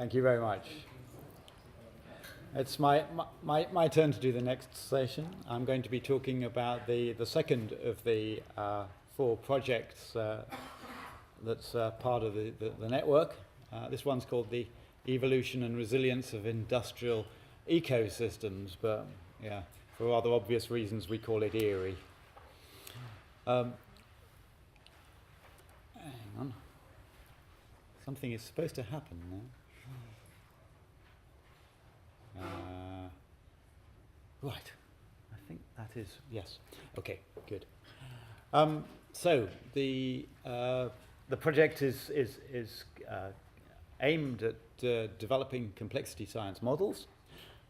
Thank you very much. It's my turn to do the next session. I'm going to be talking about the second of the 4 projects that's part of the network. This one's called the Evolution and Resilience of Industrial Ecosystems, but yeah, for rather obvious reasons we call it ERIE. Hang on. Something is supposed to happen now. Right, I think that is, yes. Okay, good. So the project is aimed at developing complexity science models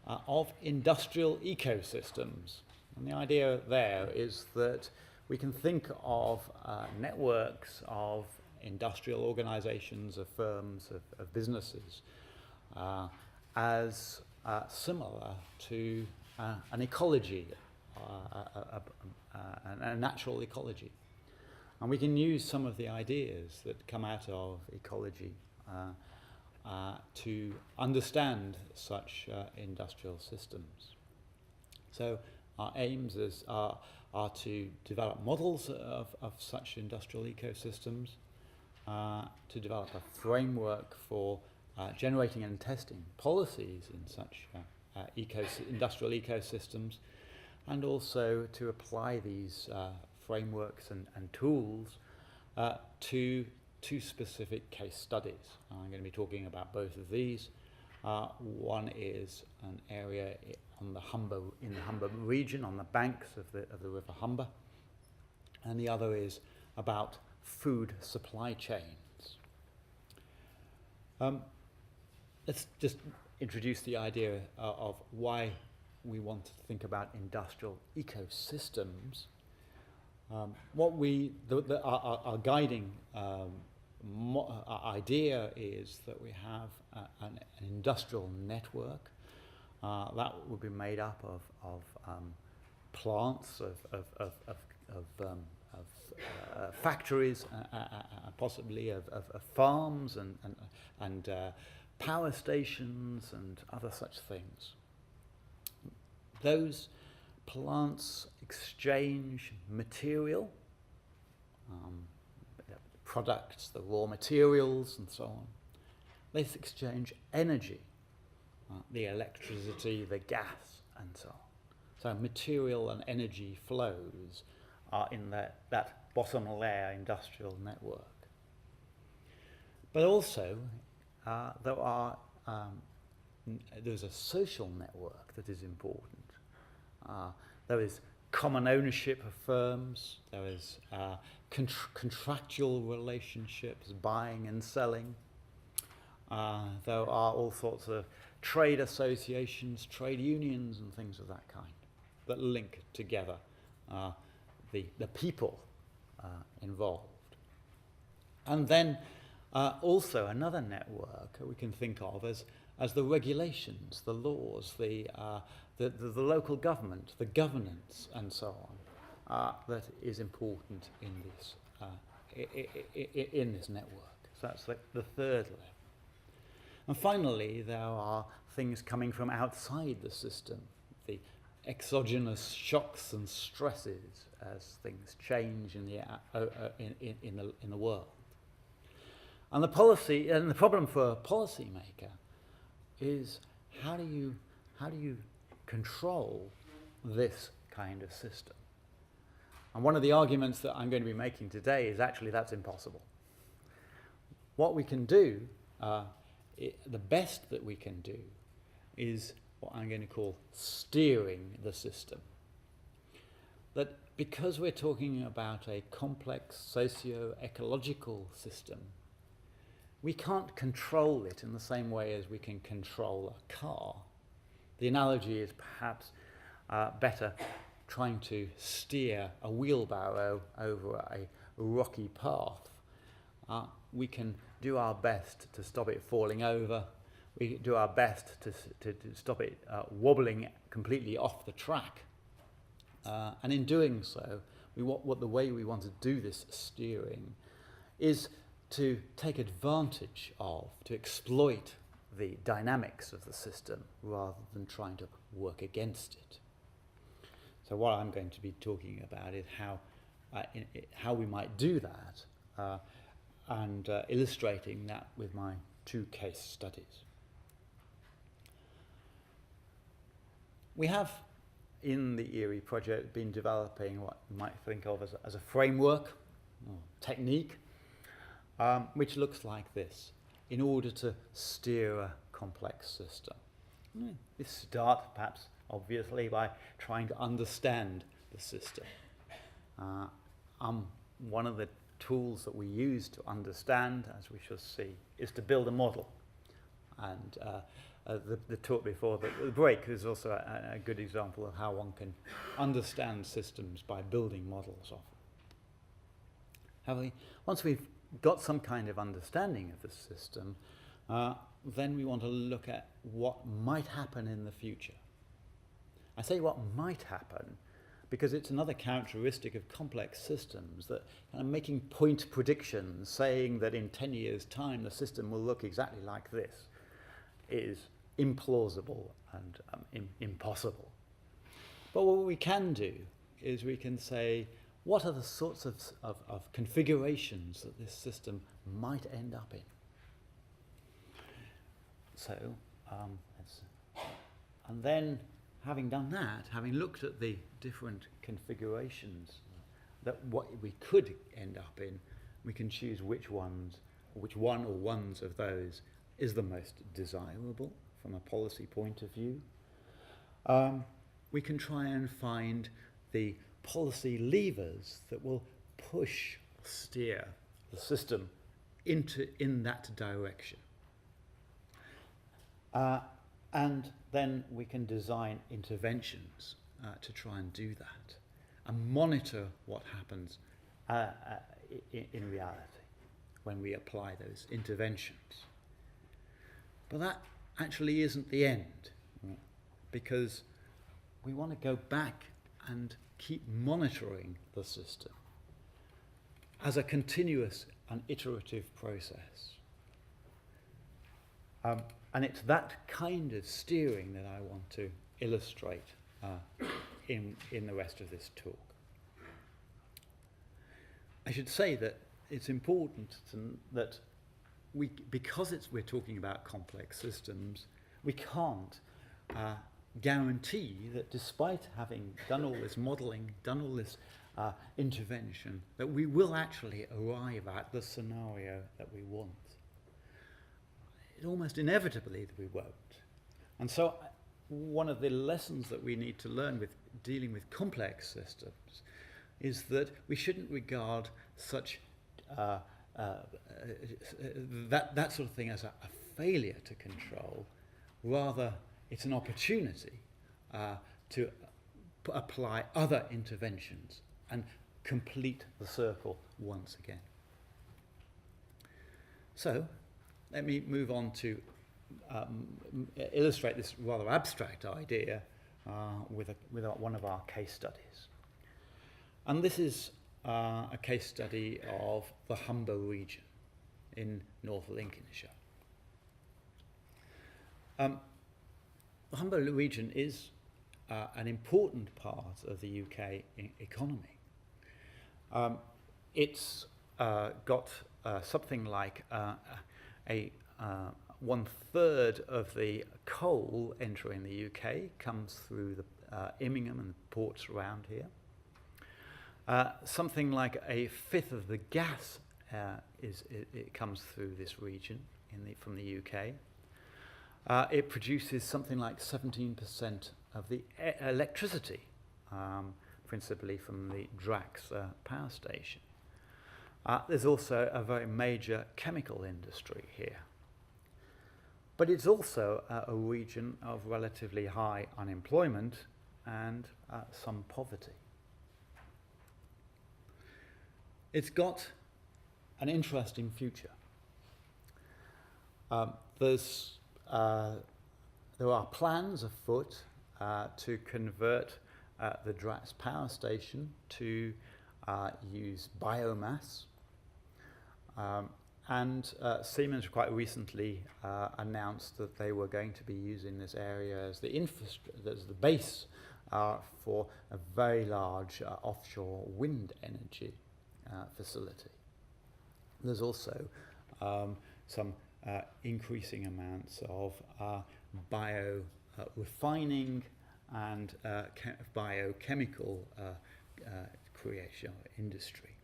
of industrial ecosystems. And the idea there is that we can think of networks of industrial organizations, of firms, of businesses as similar to an ecology, a natural ecology. And we can use some of the ideas that come out of ecology to understand such industrial systems. So our aims are to develop models of such industrial ecosystems, to develop a framework for generating and testing policies in such industrial ecosystems, and also to apply these frameworks and tools to specific case studies. I'm going to be talking about both of these. One is an area in the Humber region, on the banks of the River Humber, and the other is about food supply chains. Let's just introduce the idea of why we want to think about industrial ecosystems. Our guiding idea is that we have an industrial network that would be made up of plants, of factories, possibly of farms and power stations and other such things. Those plants exchange material, products, the raw materials and so on. They exchange energy, the electricity, the gas and so on. So material and energy flows are in that bottom layer industrial network. But also there's a social network that is important. There is common ownership of firms. There is contractual relationships, buying and selling. There are all sorts of trade associations, trade unions and things of that kind that link together the people involved. And then also another network we can think of as the regulations, the laws, the local government, the governance, and so on, that is important in this network. So that's the third level. And finally, there are things coming from outside the system, the exogenous shocks and stresses as things change in the world. And the problem for a policymaker is how do you control this kind of system? And one of the arguments that I'm going to be making today is actually that's impossible. What we can do, the best that we can do, is what I'm going to call steering the system. That because we're talking about a complex socio-ecological system, we can't control it in the same way as we can control a car. The analogy is perhaps better trying to steer a wheelbarrow over a rocky path. We can do our best to stop it falling over. We do our best to stop it wobbling completely off the track. And in doing so, the way we want to do this steering is to take advantage of, to exploit the dynamics of the system rather than trying to work against it. So what I'm going to be talking about is how we might do that, and illustrating that with my 2 case studies. We have, in the ERIE project, been developing what you might think of as a framework or technique, which looks like this, in order to steer a complex system. We start, perhaps obviously, by trying to understand the system. One of the tools that we use to understand, as we shall see, is to build a model. And the talk before the break is also a good example of how one can understand systems by building models of them. Once we've got some kind of understanding of the system, then we want to look at what might happen in the future. I say what might happen because it's another characteristic of complex systems that making point predictions, saying that in 10 years' time the system will look exactly like this, is implausible and impossible. But what we can do is we can say, what are the sorts of configurations that this system might end up in? So, and then having done that, having looked at the different configurations that what we could end up in, we can choose which one or ones of those is the most desirable from a policy point of view. We can try and find the policy levers that will push, steer the system in that direction. And then we can design interventions to try and do that and monitor what happens in reality when we apply those interventions. But that actually isn't the end, because we want to go back and keep monitoring the system as a continuous and iterative process. And it's that kind of steering that I want to illustrate in the rest of this talk. I should say that it's important that because we're talking about complex systems, we can't guarantee that despite having done all this modelling, done all this intervention, that we will actually arrive at the scenario that we want. It's almost inevitably that we won't. And so one of the lessons that we need to learn with dealing with complex systems is that we shouldn't regard such that sort of thing as a failure to control. Rather, it's an opportunity to apply other interventions and complete the circle once again. So, let me move on to illustrate this rather abstract idea with one of our case studies. And this is a case study of the Humber region in North Lincolnshire. The Humber region is an important part of the UK economy. It's got something like one-third of the coal entering the UK comes through the Immingham and ports around here. Something like a fifth of the gas it comes through this region from the UK. It produces something like 17% of the electricity, principally from the Drax power station. There's also a very major chemical industry here. But it's also a region of relatively high unemployment and some poverty. It's got an interesting future. There are plans afoot to convert the Drax power station to use biomass. And Siemens quite recently announced that they were going to be using this area as the as the base for a very large offshore wind energy facility. There's also some increasing amounts of bio refining and biochemical creation industry.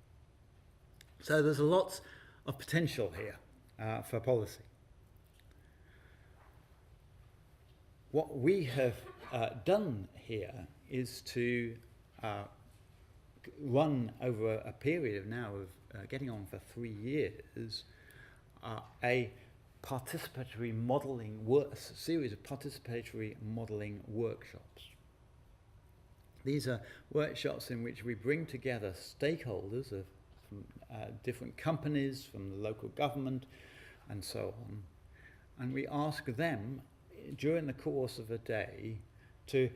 So there's lots of potential here for policy. What we have done here is to run over a period of now of getting on for 3 years a participatory modelling series of participatory modelling workshops. These are workshops in which we bring together stakeholders from different companies, from the local government, and so on, and we ask them during the course of a day to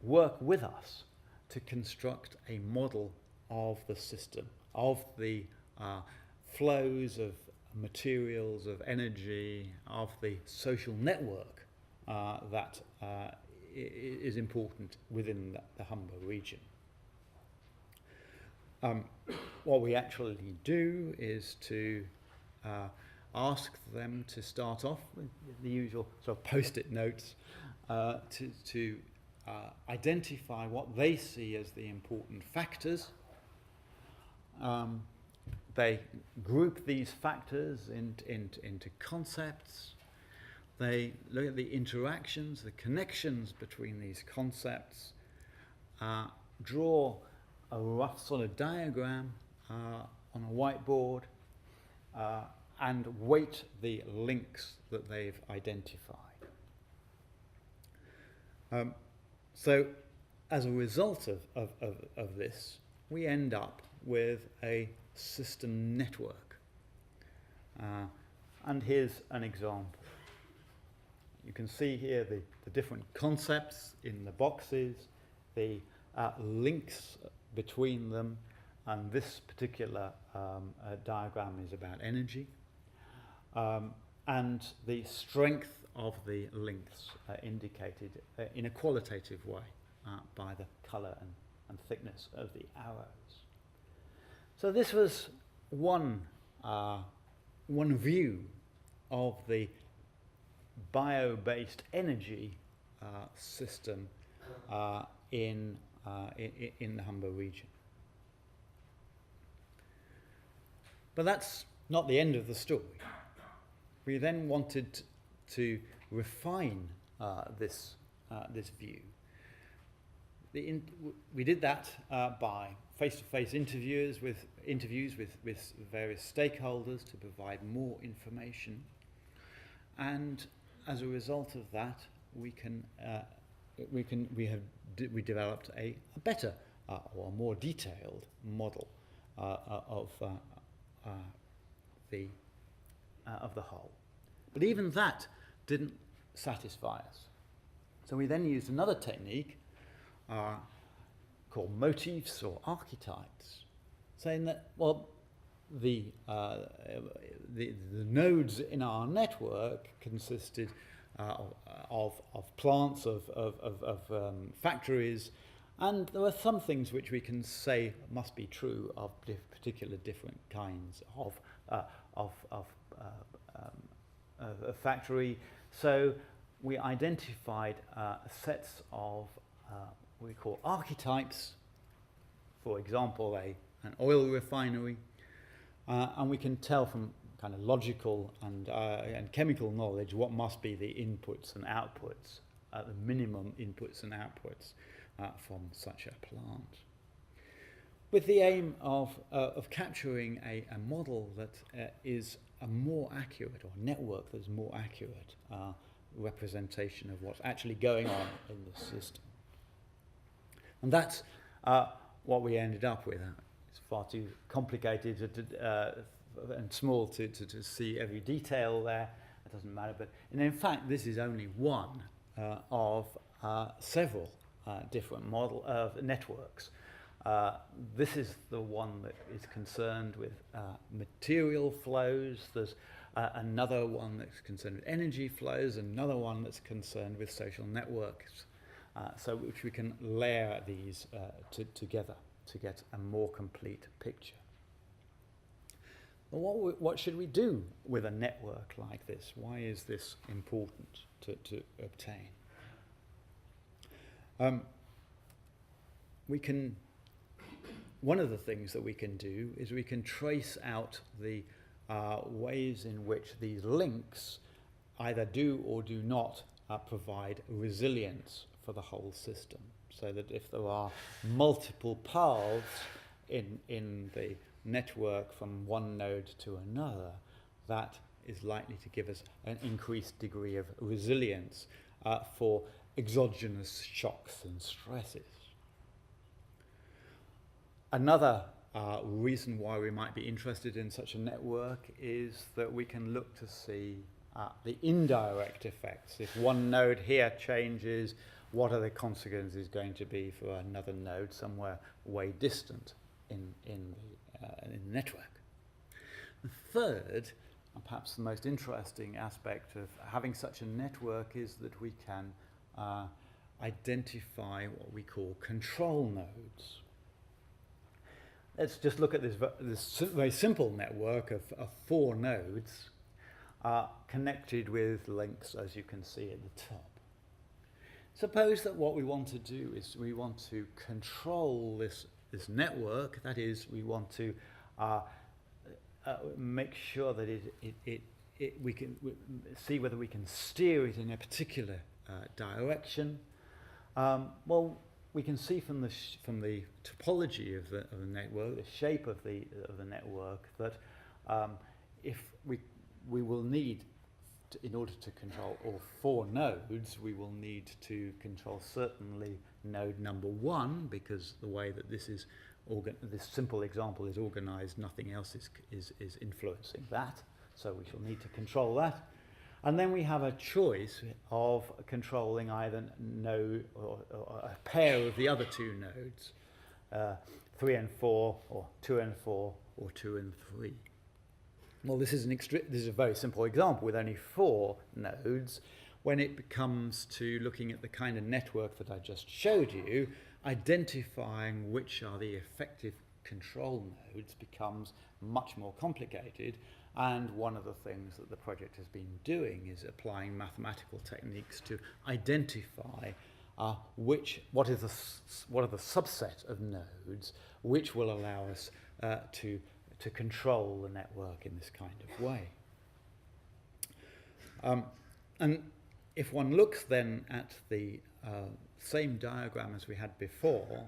work with us to construct a model of the system, of the flows of materials, of energy, of the social network that is important within the Humber region. What we actually do is to ask them to start off with the usual sort of post-it notes to identify what they see as the important factors. They group these factors into concepts. They look at the interactions, the connections between these concepts, draw a rough sort of diagram on a whiteboard, and weight the links that they've identified. So as a result of this, we end up with a system network. And here's an example. You can see here the different concepts in the boxes, the links between them, and this particular diagram is about energy, and the strength of the links indicated in a qualitative way by the colour and thickness of the arrows. So this was one view of the bio-based energy system in the Humber region. But that's not the end of the story. We then wanted to refine this view. We did that by face-to-face interviews with various stakeholders to provide more information, and as a result of that, we developed a better or more detailed model of the whole. But even that didn't satisfy us. So we then used another technique called motifs or archetypes, saying that, well, the nodes in our network consisted of plants, of factories, and there were some things which we can say must be true of particular different kinds of factory. So we identified sets of what we call archetypes. For example, an oil refinery, and we can tell from kind of logical and chemical knowledge what must be the inputs and outputs, the minimum inputs and outputs from such a plant, with the aim of capturing a model that is a more accurate, or network that's more accurate representation of what's actually going on in the system. And that's what we ended up with. It's far too complicated and small to see every detail there. It doesn't matter. But in fact, this is only one of several different networks This is the one that is concerned with material flows. There's another one that's concerned with energy flows, another one that's concerned with social networks, so which we can layer these together to get a more complete picture. Well, what should we do with a network like this? Why is this important to obtain? One of the things that we can do is we can trace out the ways in which these links either do or do not provide resilience for the whole system. So that if there are multiple paths in the network from one node to another, that is likely to give us an increased degree of resilience for exogenous shocks and stresses. Another reason why we might be interested in such a network is that we can look to see the indirect effects. If one node here changes, what are the consequences going to be for another node somewhere way distant in the network? The third, and perhaps the most interesting aspect of having such a network, is that we can identify what we call control nodes. Let's just look at this very simple network of 4 nodes connected with links, as you can see at the top. Suppose that what we want to do is we want to control this network. That is, we want to make sure that we can see whether we can steer it in a particular direction. Well, we can see from the topology of the network, the shape of the network, that if we will need, in order to control all 4 nodes, we will need to control certainly node number 1, because the way that this simple example is organized, nothing else is influencing that. So we shall need to control that. And then we have a choice of controlling either node or a pair of the other 2 nodes, 3 and 4, or 2 and 4, or 2 and 3. Well, this is a very simple example with only 4 nodes. When it comes to looking at the kind of network that I just showed you, identifying which are the effective control nodes becomes much more complicated. And one of the things that the project has been doing is applying mathematical techniques to identify what are the subset of nodes which will allow us to control the network in this kind of way. And if one looks then at the same diagram as we had before,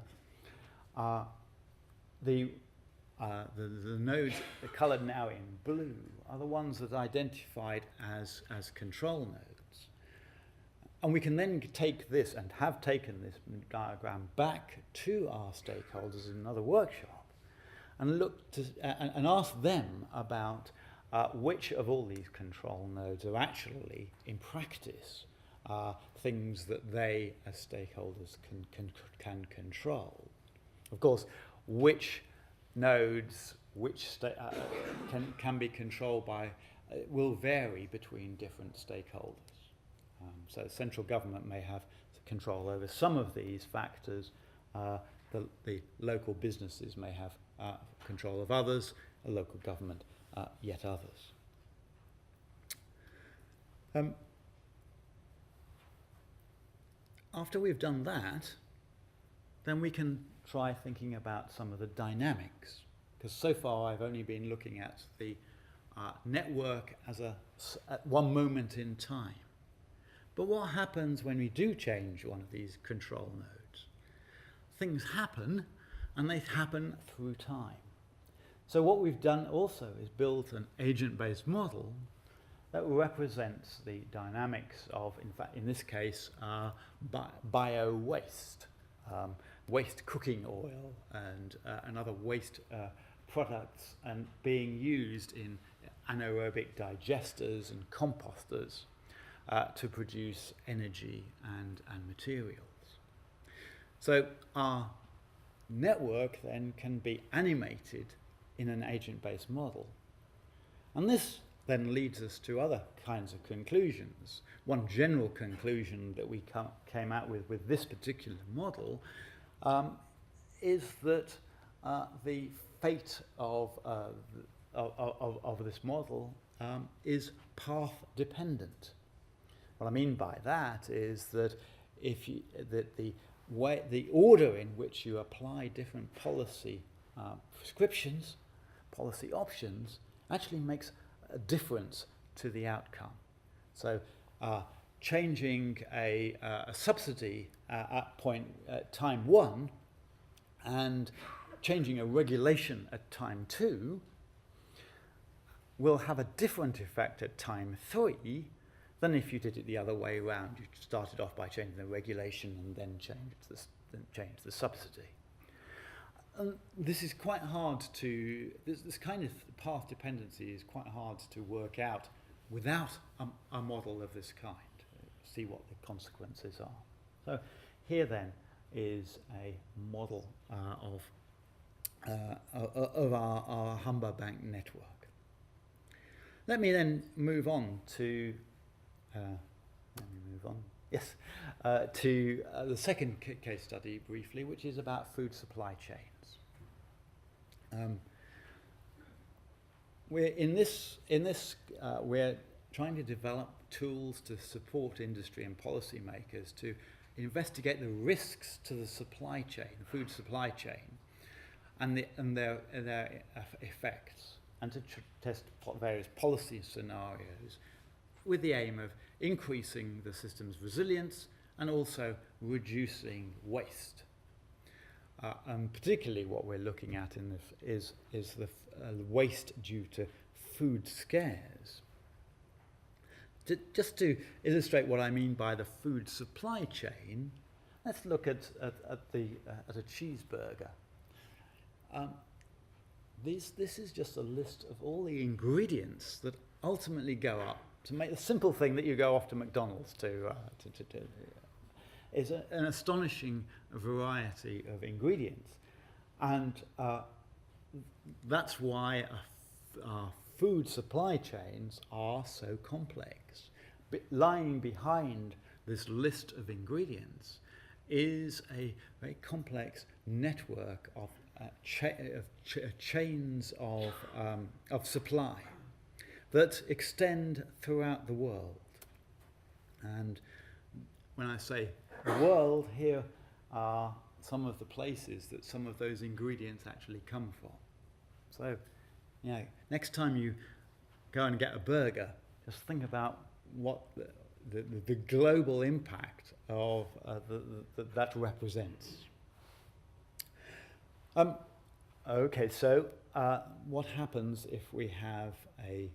the nodes coloured now in blue are the ones that are identified as control nodes. And we can then take this, and have taken this diagram, back to our stakeholders in another workshop and look to, and ask them about which of all these control nodes are actually, in practice, things that they, as stakeholders, can control. Of course, which nodes can be controlled by will vary between different stakeholders. So central government may have control over some of these factors. The local businesses may have control of others, a local government yet others. After we've done that, then we can try thinking about some of the dynamics, because so far I've only been looking at the network as at one moment in time. But what happens when we do change one of these control nodes? Things happen, and they happen through time. So what we've done also is built an agent-based model that represents the dynamics of, in fact, in this case, bio-waste, waste cooking oil and other waste products, and being used in anaerobic digesters and composters to produce energy and materials. So our network then can be animated in an agent-based model. And this then leads us to other kinds of conclusions. One general conclusion that we came out with this particular model is that the fate of this model is path dependent. What I mean by that is that the order in which you apply different policy prescriptions, policy options, actually makes a difference to the outcome. So changing a subsidy at time 1 and changing a regulation at time 2 will have a different effect at time 3 than if you did it the other way around. You started off by changing the regulation and then changed the subsidy. This is quite hard to, this kind of path dependency is quite hard to work out without a model of this kind, see what the consequences are. So here then is a model of our Humber Bank network. Let me then move on to, to the second case study briefly, which is about food supply chains. We're trying to develop tools to support industry and policymakers to investigate the risks to the supply chain, the food supply chain, and their effects, and to test various policy scenarios with the aim of increasing the system's resilience and also reducing waste. And particularly what we're looking at in this is the waste due to food scares. Just to illustrate what I mean by the food supply chain, let's look at a cheeseburger. This is just a list of all the ingredients that ultimately go up to make the simple thing that you go off to McDonald's to is an astonishing variety of ingredients, and that's why our food supply chains are so complex. Lying behind this list of ingredients is a very complex network of chains of supply that extend throughout the world. And when I say the world, here are some of the places that some of those ingredients actually come from. So, next time you go and get a burger, just think about what the global impact of that represents. Okay, so what happens if we have a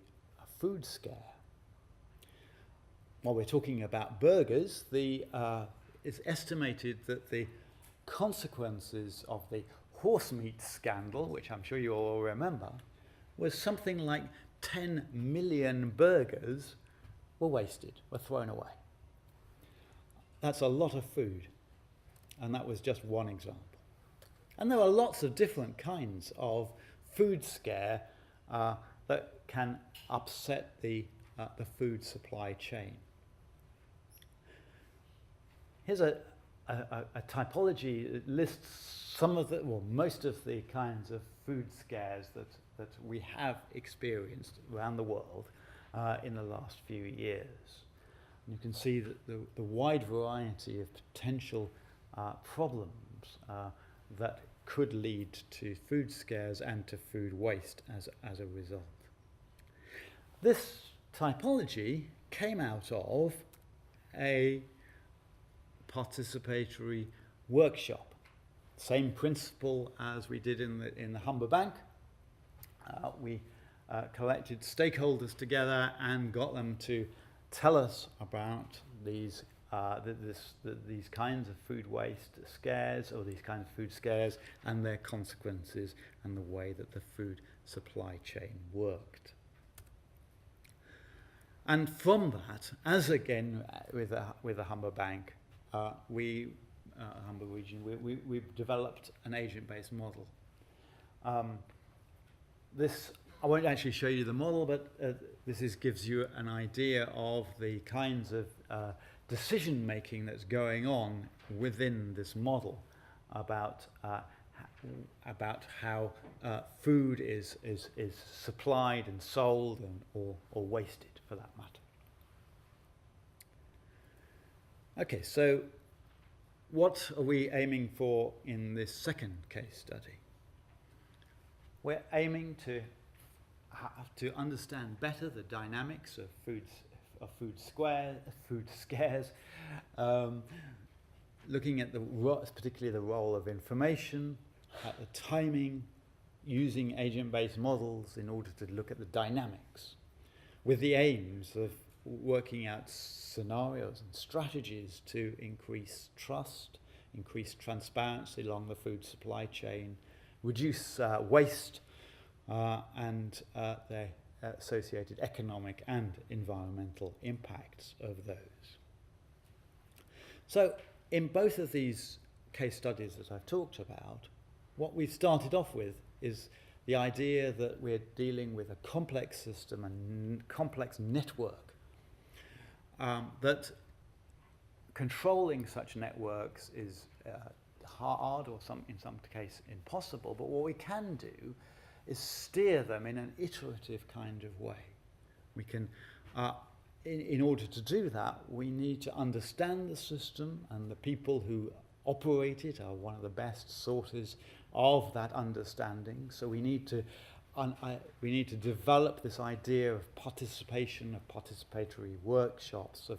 food scare? While we're talking about burgers, it's estimated that the consequences of the horse meat scandal, which I'm sure you all remember, was something like 10 million burgers were wasted, were thrown away. That's a lot of food, and that was just one example. And there are lots of different kinds of food scare that can upset the food supply chain. Here's a typology that lists most of the kinds of food scares that we have experienced around the world in the last few years. And you can see that the wide variety of potential problems that could lead to food scares and to food waste as a result. This typology came out of a participatory workshop. Same principle as we did in the Humber Bank. We collected stakeholders together and got them to tell us about these kinds of food waste scares, or these kinds of food scares and their consequences and the way that the food supply chain worked. And from that, as again with the Humber Bank, we Humber region, we've developed an agent-based model. This, I won't actually show you the model, but this gives you an idea of the kinds of decision making that's going on within this model about how food is supplied and sold or wasted, for that matter. Okay, so what are we aiming for in this second case study? We're aiming to understand better the dynamics of food scares, looking at particularly the role of information, at the timing, using agent-based models in order to look at the dynamics, with the aims of working out scenarios and strategies to increase trust, increase transparency along the food supply chain, reduce waste and the associated economic and environmental impacts of those. So in both of these case studies that I've talked about, what we've started off with is the idea that we're dealing with a complex system and complex network, that controlling such networks is hard or in some case impossible, but what we can do is steer them in an iterative kind of way. We can, in order to do that, we need to understand the system, and the people who operate it are one of the best sources of that understanding. So we need to develop this idea of participation, of participatory workshops,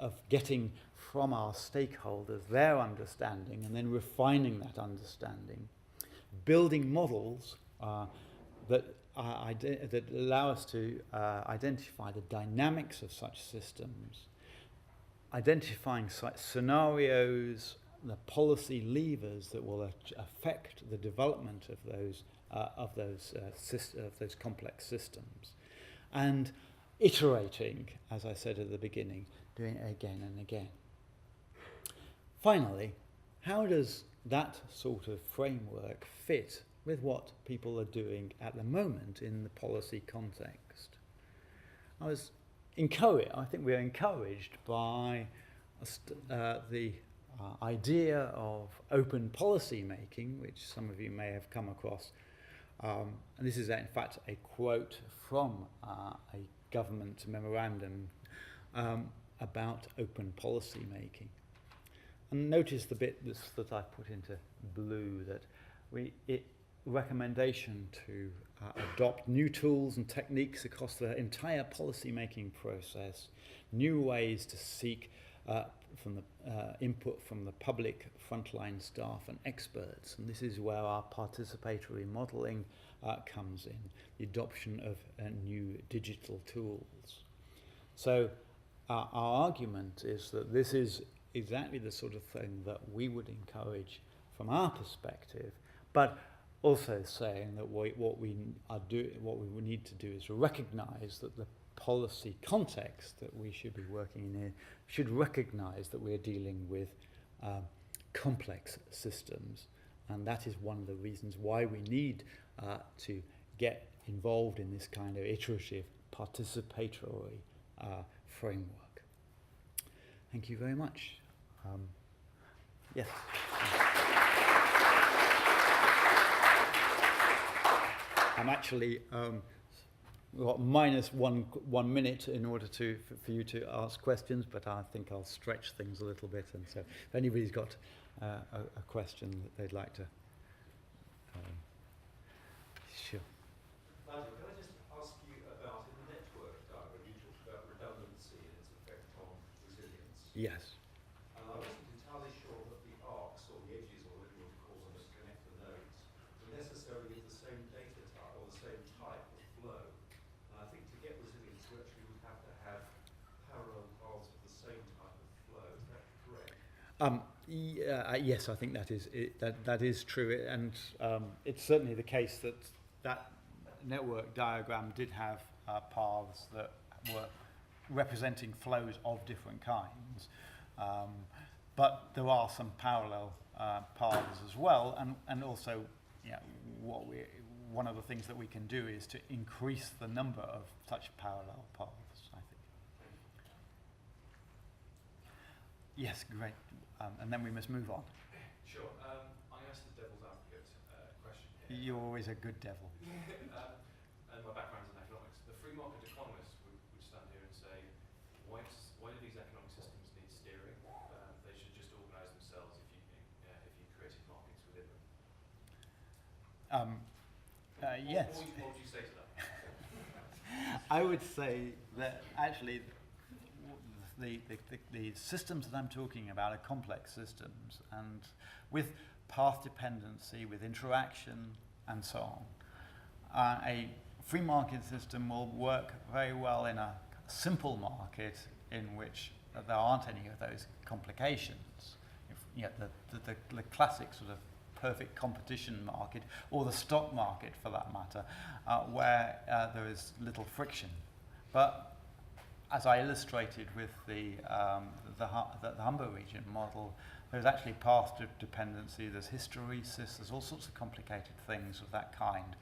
of getting from our stakeholders their understanding and then refining that understanding, building models that allow us to identify the dynamics of such systems, identifying such scenarios, the policy levers that will affect the development of those complex systems, and iterating, as I said at the beginning, doing it again and again. Finally, how does that sort of framework fit with what people are doing at the moment in the policy context? I think we are encouraged by the idea of open policy making, which some of you may have come across. And this is in fact a quote from a government memorandum about open policy making. And notice the bit that I put into blue, that recommendation to adopt new tools and techniques across the entire policy making process, new ways to seek from the input from the public, frontline staff and experts. And this is where our participatory modelling comes in, the adoption of new digital tools. So our argument is that this is exactly the sort of thing that we would encourage from our perspective, but also saying that what we need to do is recognise that the policy context that we should be working in here should recognise that we're dealing with complex systems, and that is one of the reasons why we need to get involved in this kind of iterative participatory framework. Thank you very much. Yes. I'm actually got minus one minute in order for you to ask questions, but I think I'll stretch things a little bit. And so, if anybody's got a question that they'd like to, sure. Nigel, can I just ask you about, in the network diagram, you talked about redundancy and its effect on resilience. Yes. And I wasn't entirely sure that the arcs, or the edges, or whatever you want to call them, that connect the nodes, were necessarily of the same data type, or the same type of flow. And I think to get resilience, you actually would have to have parallel paths of the same type of flow. Is that correct? Yes, I think that is true, and it's certainly the case that network diagram did have paths that were representing flows of different kinds. but there are some parallel paths as well, and also, one of the things that we can do is to increase the number of such parallel paths, I think. Yes, great. And then we must move on. Sure. I asked the devil's advocate question here. You're always a good devil. And my background's in economics. The free market economists would stand here and say, why do these economic systems need steering? They should just organise themselves if you created markets within them. Yes. What would you say to that? I would say that actually the systems that I'm talking about are complex systems, and with path dependency, with interaction, and so on. A free market system will work very well in a simple market in which there aren't any of those complications. The classic sort of perfect competition market, or the stock market for that matter, where there is little friction. But as I illustrated with the Humber region model, there's actually path dependency, there's hysteresis, there's all sorts of complicated things of that kind.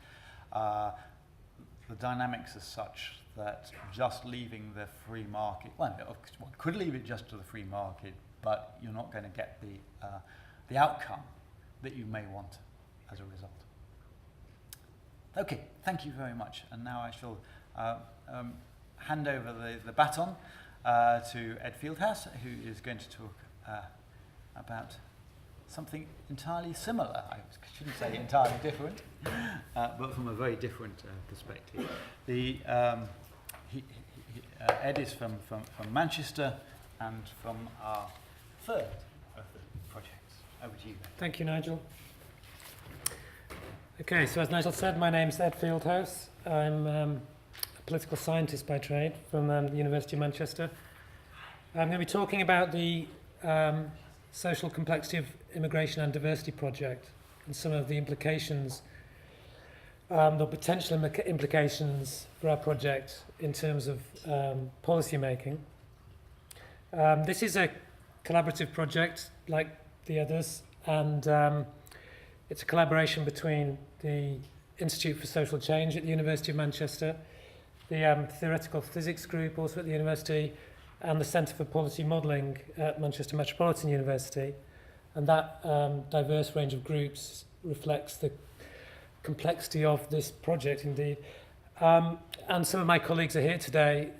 The dynamics are such that just leaving the free market, one could leave it just to the free market, but you're not going to get the outcome that you may want as a result. Okay, thank you very much. And now I shall hand over the baton to Ed Fieldhouse, who is going to talk about something entirely similar. I shouldn't say entirely different, but from a very different perspective. Ed is from Manchester and from our third of the projects. Over to you, Ed. Thank you, Nigel. Okay, so as Nigel said, my name's Ed Fieldhouse. I'm a political scientist by trade from the University of Manchester. I'm going to be talking about the social complexity of immigration and diversity project and some of the implications, the potential implications for our project in terms of policy making. This is a collaborative project like the others, and it's a collaboration between the Institute for Social Change at the University of Manchester, the Theoretical Physics Group also at the University, and the Centre for Policy Modelling at Manchester Metropolitan University. And that diverse range of groups reflects the complexity of this project indeed. And some of my colleagues are here today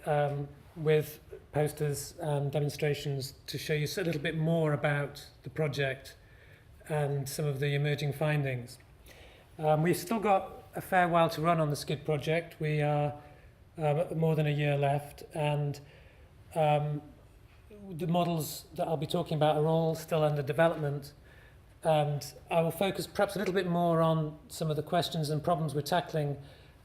with posters and demonstrations to show you a little bit more about the project and some of the emerging findings. We've still got a fair while to run on the SCID project. We are more than a year left, and the models that I'll be talking about are all still under development, and I will focus perhaps a little bit more on some of the questions and problems we're tackling,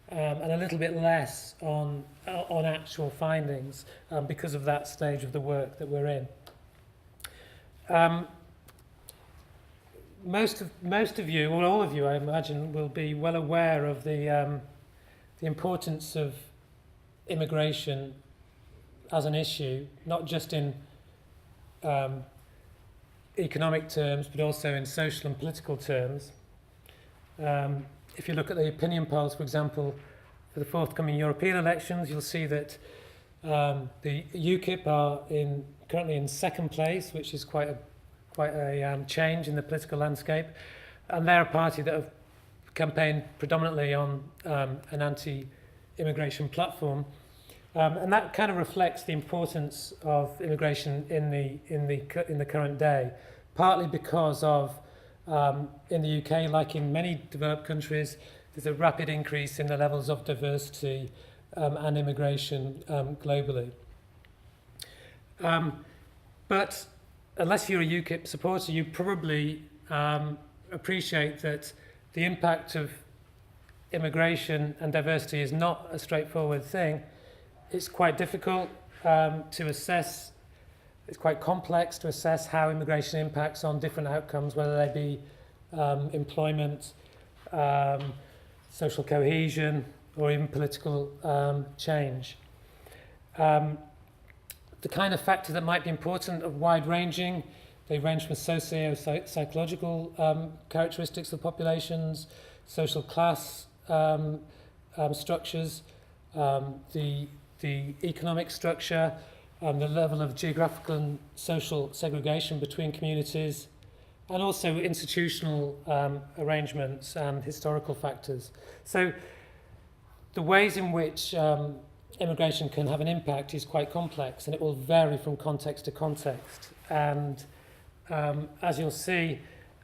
and a little bit less on actual findings because of that stage of the work that we're in. Most of you, or all of you, I imagine, will be well aware of the importance of immigration as an issue, not just in economic terms, but also in social and political terms. If you look at the opinion polls, for example, for the forthcoming European elections, you'll see that the UKIP are currently in second place, which is quite a change in the political landscape, and they're a party that have campaigned predominantly on an anti-immigration platform. And that kind of reflects the importance of immigration in the current day, partly because of in the UK, like in many developed countries, there's a rapid increase in the levels of diversity and immigration globally. But unless you're a UKIP supporter, you probably appreciate that the impact of immigration and diversity is not a straightforward thing. It's quite difficult to assess. It's quite complex to assess how immigration impacts on different outcomes, whether they be employment, social cohesion, or even political change. The kind of factor that might be important of wide-ranging They range from socio-psychological characteristics of populations, social class structures, the economic structure, the level of geographical and social segregation between communities, and also institutional arrangements and historical factors. So the ways in which immigration can have an impact is quite complex, and it will vary from context to context. And as you'll see,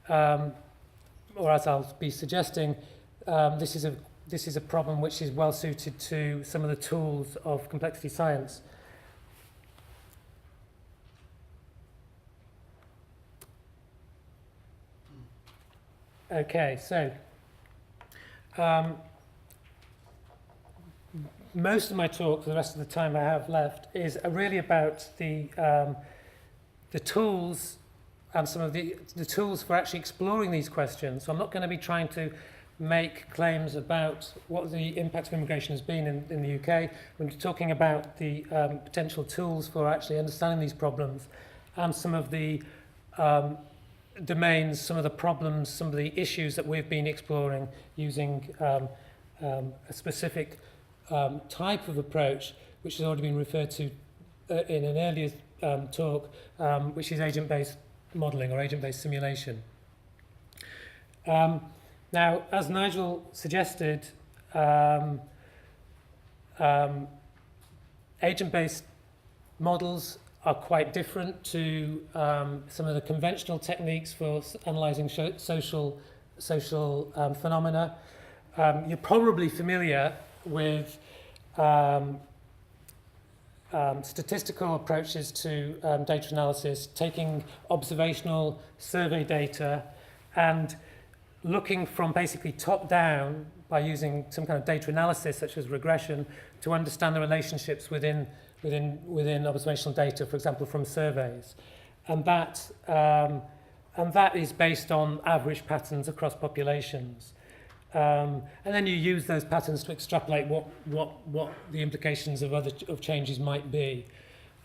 or as I'll be suggesting, this is a problem which is well suited to some of the tools of complexity science. Okay, so most of my talk, for the rest of the time I have left, is really about the tools and some of the tools for actually exploring these questions. So I'm not going to be trying to make claims about what the impact of immigration has been in the UK. We're talking about the potential tools for actually understanding these problems and some of the domains, some of the problems, some of the issues that we've been exploring using a specific type of approach, which has already been referred to in an earlier talk, which is agent-based modelling or agent-based simulation. Now, as Nigel suggested, agent-based models are quite different to some of the conventional techniques for analysing social phenomena. You're probably familiar with statistical approaches to data analysis, taking observational survey data and looking from basically top down by using some kind of data analysis such as regression to understand the relationships within observational data, for example, from surveys. And that is based on average patterns across populations. And then you use those patterns to extrapolate what the implications of changes might be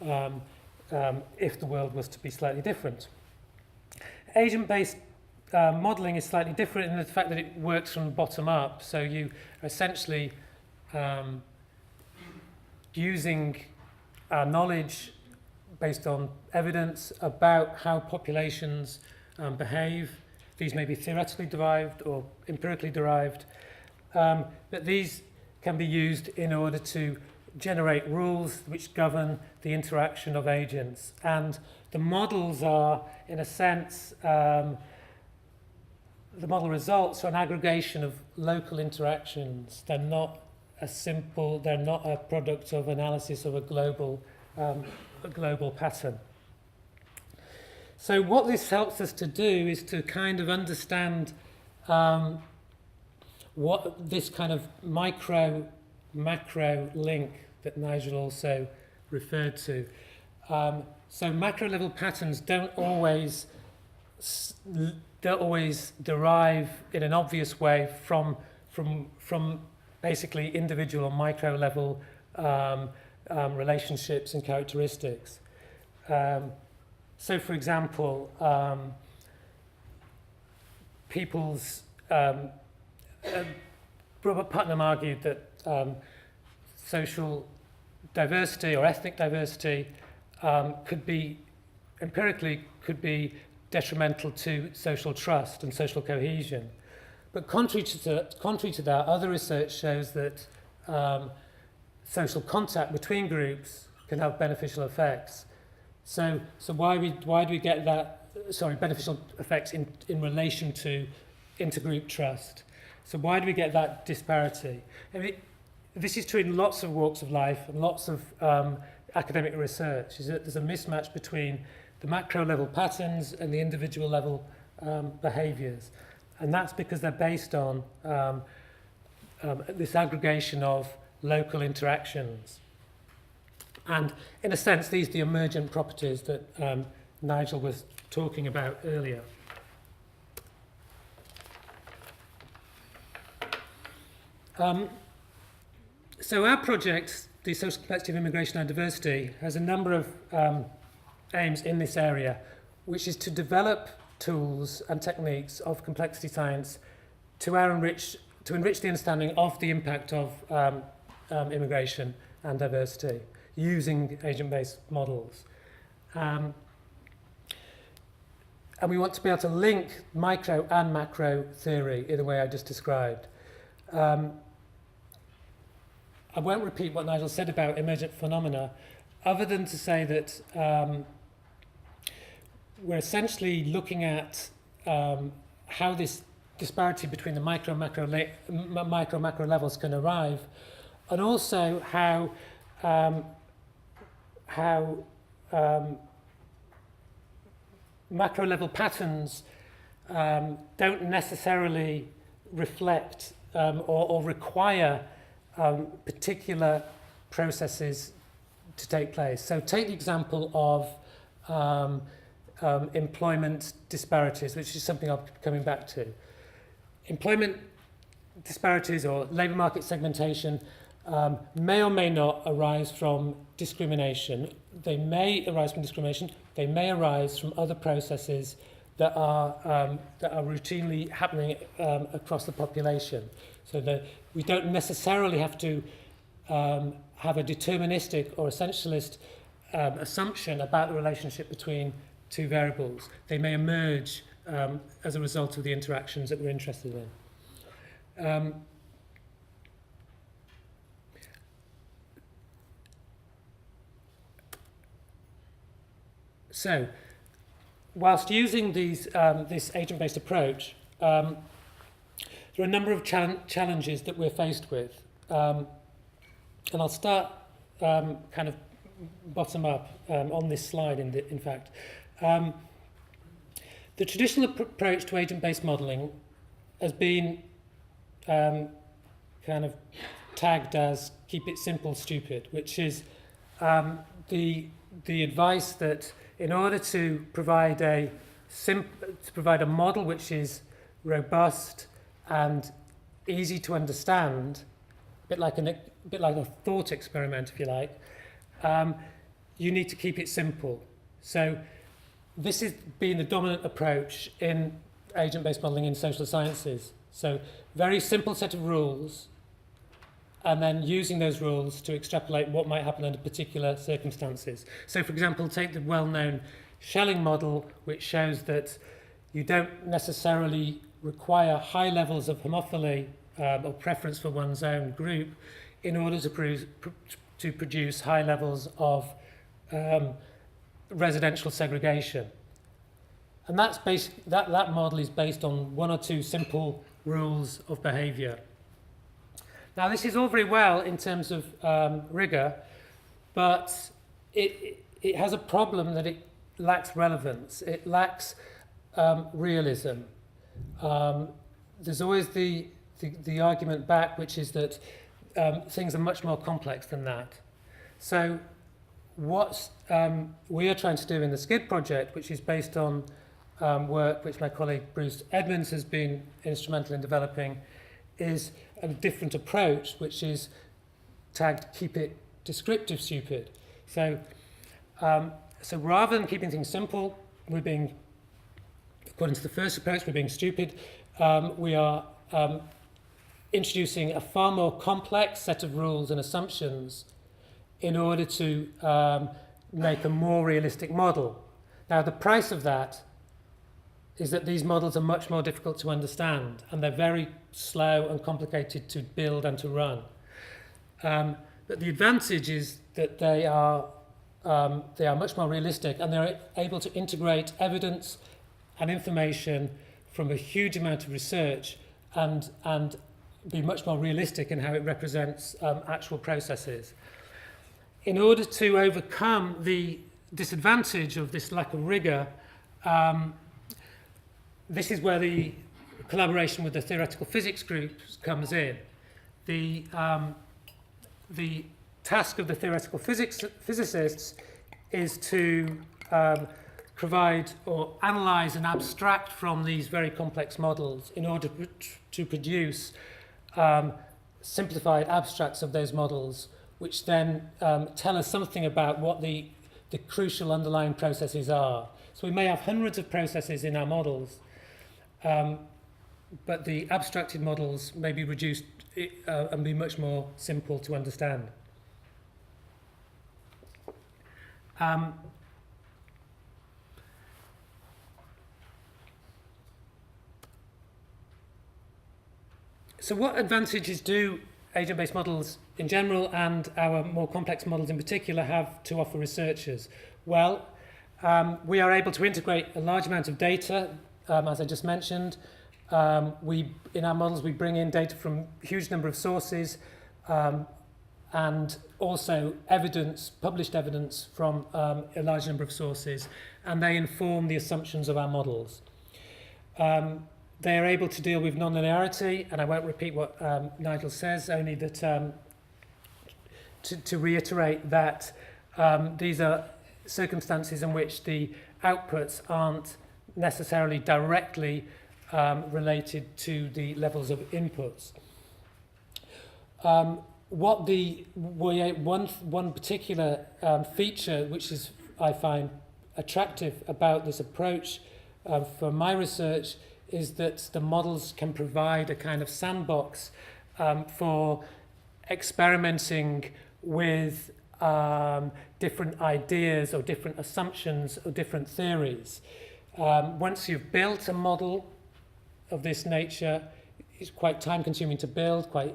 if the world was to be slightly different. Agent-based modelling is slightly different in the fact that it works from bottom up. So you are essentially using knowledge based on evidence about how populations behave. These may be theoretically derived or empirically derived, but these can be used in order to generate rules which govern the interaction of agents. And the models are, in a sense, the model results are an aggregation of local interactions. They're not a product of analysis of a global pattern. So what this helps us to do is to kind of understand what this kind of micro-macro link that Nigel also referred to. So macro level patterns don't always derive in an obvious way from basically individual or micro level relationships and characteristics. So, for example, Robert Putnam argued that social diversity or ethnic diversity could be detrimental to social trust and social cohesion. But contrary to that, other research shows that social contact between groups can have beneficial effects. So why do we get that? Beneficial effects in relation to intergroup trust. So why do we get that disparity? I mean, this is true in lots of walks of life and lots of academic research. Is that there's a mismatch between the macro level patterns and the individual level behaviours, and that's because they're based on this aggregation of local interactions. And in a sense, these are the emergent properties that Nigel was talking about earlier. So our project, the Social Complexity of Immigration and Diversity, has a number of aims in this area. which is to develop tools and techniques of complexity science to enrich the understanding of the impact of immigration and diversity using agent-based models. And we want to be able to link micro and macro theory in the way I just described. I won't repeat what Nigel said about emergent phenomena, other than to say that we're essentially looking at how this disparity between the micro macro levels can arrive, and also how macro level patterns don't necessarily reflect or require particular processes to take place. So take the example of employment disparities, which is something I'll be coming back to. Employment disparities or labour market segmentation may or may not arise from discrimination. They may arise from discrimination. They may arise from other processes that are routinely happening across the population. So that we don't necessarily have to have a deterministic or essentialist assumption about the relationship between two variables. They may emerge as a result of the interactions that we're interested in. So, whilst using this agent-based approach, there are a number of challenges that we're faced with. And I'll start kind of bottom up on this slide, in fact. The traditional approach to agent-based modelling has been kind of tagged as keep it simple, stupid, which is the advice that in order to provide a model which is robust and easy to understand, a bit like a thought experiment, if you like, you need to keep it simple. So this has been the dominant approach in agent-based modelling in social sciences. So very simple set of rules, and then using those rules to extrapolate what might happen under particular circumstances. So, for example, take the well-known Schelling model, which shows that you don't necessarily require high levels of homophily or preference for one's own group in order to produce high levels of residential segregation. And that's that model is based on one or two simple rules of behaviour. Now, this is all very well in terms of rigour, but it has a problem that it lacks relevance. It lacks realism. There's always the argument back, which is that things are much more complex than that. So what we are trying to do in the SCID project, which is based on work which my colleague Bruce Edmonds has been instrumental in developing, is a different approach, which is tagged keep it descriptive stupid. So rather than keeping things simple, we're being, according to the first approach, we're being stupid. We are introducing a far more complex set of rules and assumptions in order to make a more realistic model. Now, the price of that is that these models are much more difficult to understand, and they're very slow and complicated to build and to run. But the advantage is that they are much more realistic, and they're able to integrate evidence and information from a huge amount of research and be much more realistic in how it represents actual processes. In order to overcome the disadvantage of this lack of rigour, this is where the collaboration with the theoretical physics groups comes in. The task of the theoretical physicists is to provide or analyse and abstract from these very complex models in order to produce simplified abstracts of those models, which then tell us something about what the the crucial underlying processes are. So we may have hundreds of processes in our models, but the abstracted models may be reduced and be much more simple to understand. So what advantages do agent-based models in general and our more complex models in particular have to offer researchers? Well, we are able to integrate a large amount of data, as I just mentioned. In our models, we bring in data from a huge number of sources and also evidence, published evidence from a large number of sources, and they inform the assumptions of our models. They are able to deal with nonlinearity, and I won't repeat what Nigel says, only that to reiterate that these are circumstances in which the outputs aren't necessarily directly related to the levels of inputs. One particular feature which is I find attractive about this approach for my research is that the models can provide a kind of sandbox for experimenting with different ideas or different assumptions or different theories. Once you've built a model of this nature, it's quite time-consuming to build, quite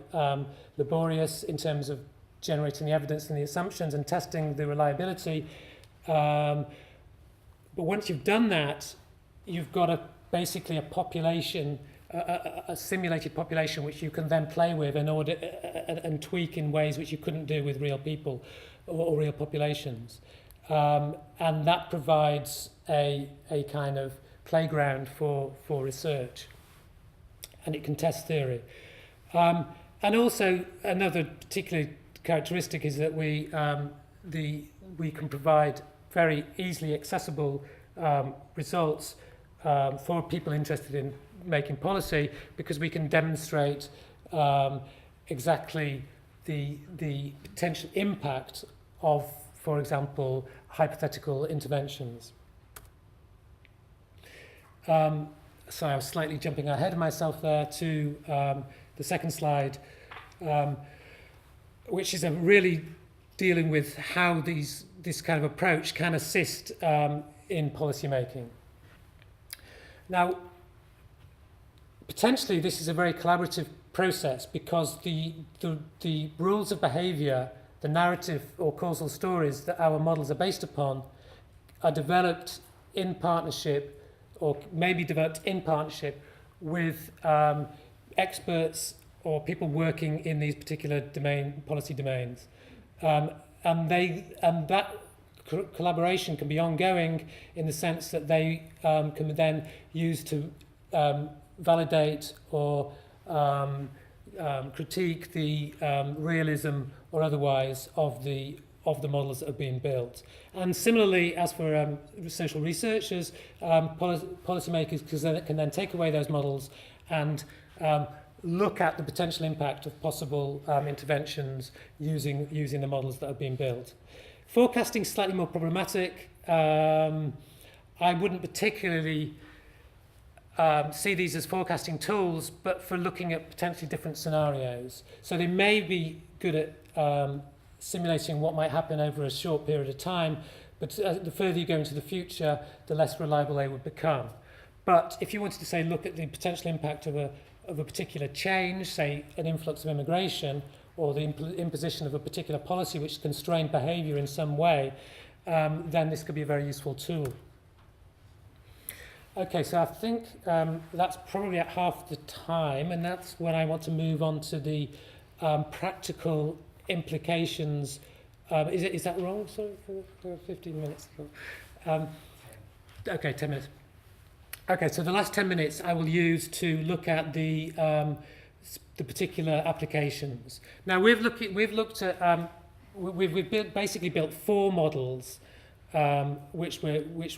laborious in terms of generating the evidence and the assumptions and testing the reliability. But once you've done that, you've got basically a population, a simulated population, which you can then play with in order and tweak in ways which you couldn't do with real people or real populations. And that provides a kind of playground for research. And it can test theory. And also another particular characteristic is that we can provide very easily accessible results for people interested in making policy, because we can demonstrate exactly the potential impact of, for example, hypothetical interventions. So I was slightly jumping ahead of myself there to the second slide, which is really dealing with how this kind of approach can assist in policy making. Now, potentially this is a very collaborative process, because the rules of behaviour, the narrative or causal stories that our models are based upon, are developed in partnership, or maybe developed in partnership with experts or people working in these particular policy domains. And that collaboration can be ongoing in the sense that they can then use to validate or critique the realism or otherwise of the models that are being built. And similarly, as for social researchers, policymakers can then take away those models and look at the potential impact of possible interventions using the models that are being built. Forecasting is slightly more problematic. I wouldn't particularly see these as forecasting tools, but for looking at potentially different scenarios. So they may be good at simulating what might happen over a short period of time, but the further you go into the future, the less reliable they would become. But if you wanted to say, look at the potential impact of a particular change, say an influx of immigration, or the imposition of a particular policy which constrained behaviour in some way, then this could be a very useful tool. Okay, so I think that's probably at half the time, and that's when I want to move on to the practical implications. Is that wrong? Sorry, for 15 minutes. Okay, 10 minutes. Okay, so the last 10 minutes I will use to look at the particular applications. Now we've basically built 4 models which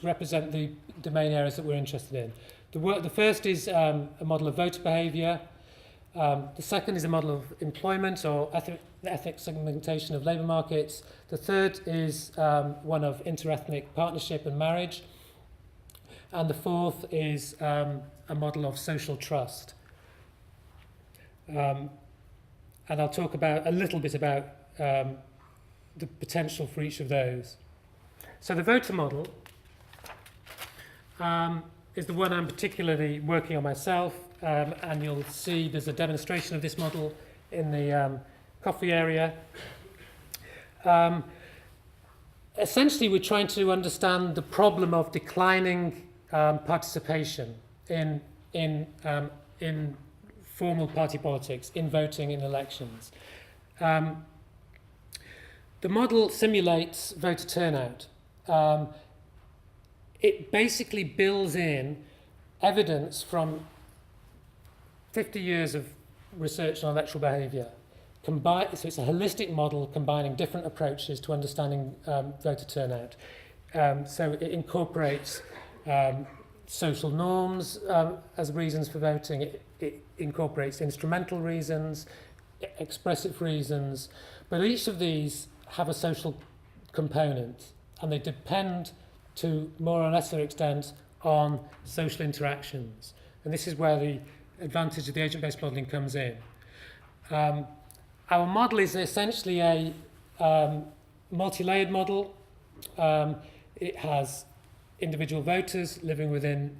represent the domain areas that we're interested in. The first is a model of voter behaviour. The second is a model of employment or ethnic segmentation of labour markets. The third is one of interethnic partnership and marriage. And the fourth is a model of social trust. And I'll talk a little bit about the potential for each of those. So the voter model is the one I'm particularly working on myself, and you'll see there's a demonstration of this model in the coffee area. Essentially, we're trying to understand the problem of declining participation in formal party politics, in voting in elections. The model simulates voter turnout. It basically builds in evidence from 50 years of research on electoral behaviour. So it's a holistic model combining different approaches to understanding voter turnout. So it incorporates social norms as reasons for voting. It incorporates instrumental reasons, expressive reasons, but each of these have a social component, and they depend to more or lesser extent on social interactions. And this is where the advantage of the agent-based modelling comes in. Our model is essentially a multi-layered model. It has individual voters living within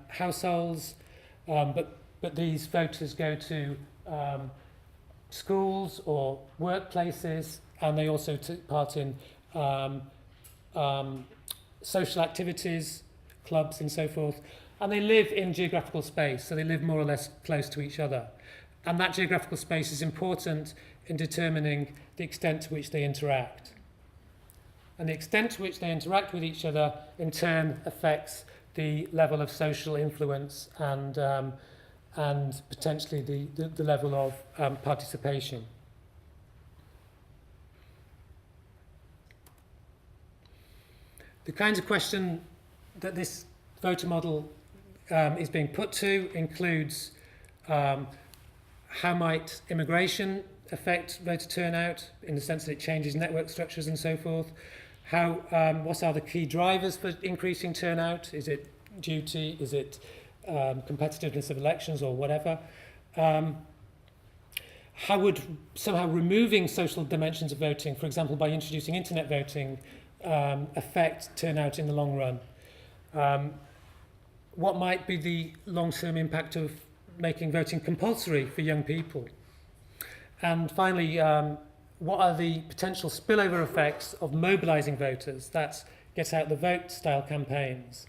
households, but these voters go to schools or workplaces, and they also take part in social activities, clubs and so forth, and they live in geographical space, so they live more or less close to each other. And that geographical space is important in determining the extent to which they interact. And the extent to which they interact with each other, in turn, affects the level of social influence and potentially the level of participation. The kinds of question that this voter model is being put to includes how might immigration affect voter turnout in the sense that it changes network structures and so forth? What are the key drivers for increasing turnout? Is it duty? Is it competitiveness of elections or whatever? How would somehow removing social dimensions of voting, for example, by introducing internet voting, affect turnout in the long run? What might be the long-term impact of making voting compulsory for young people? And finally, what are the potential spillover effects of mobilising voters? That's get out the vote style campaigns.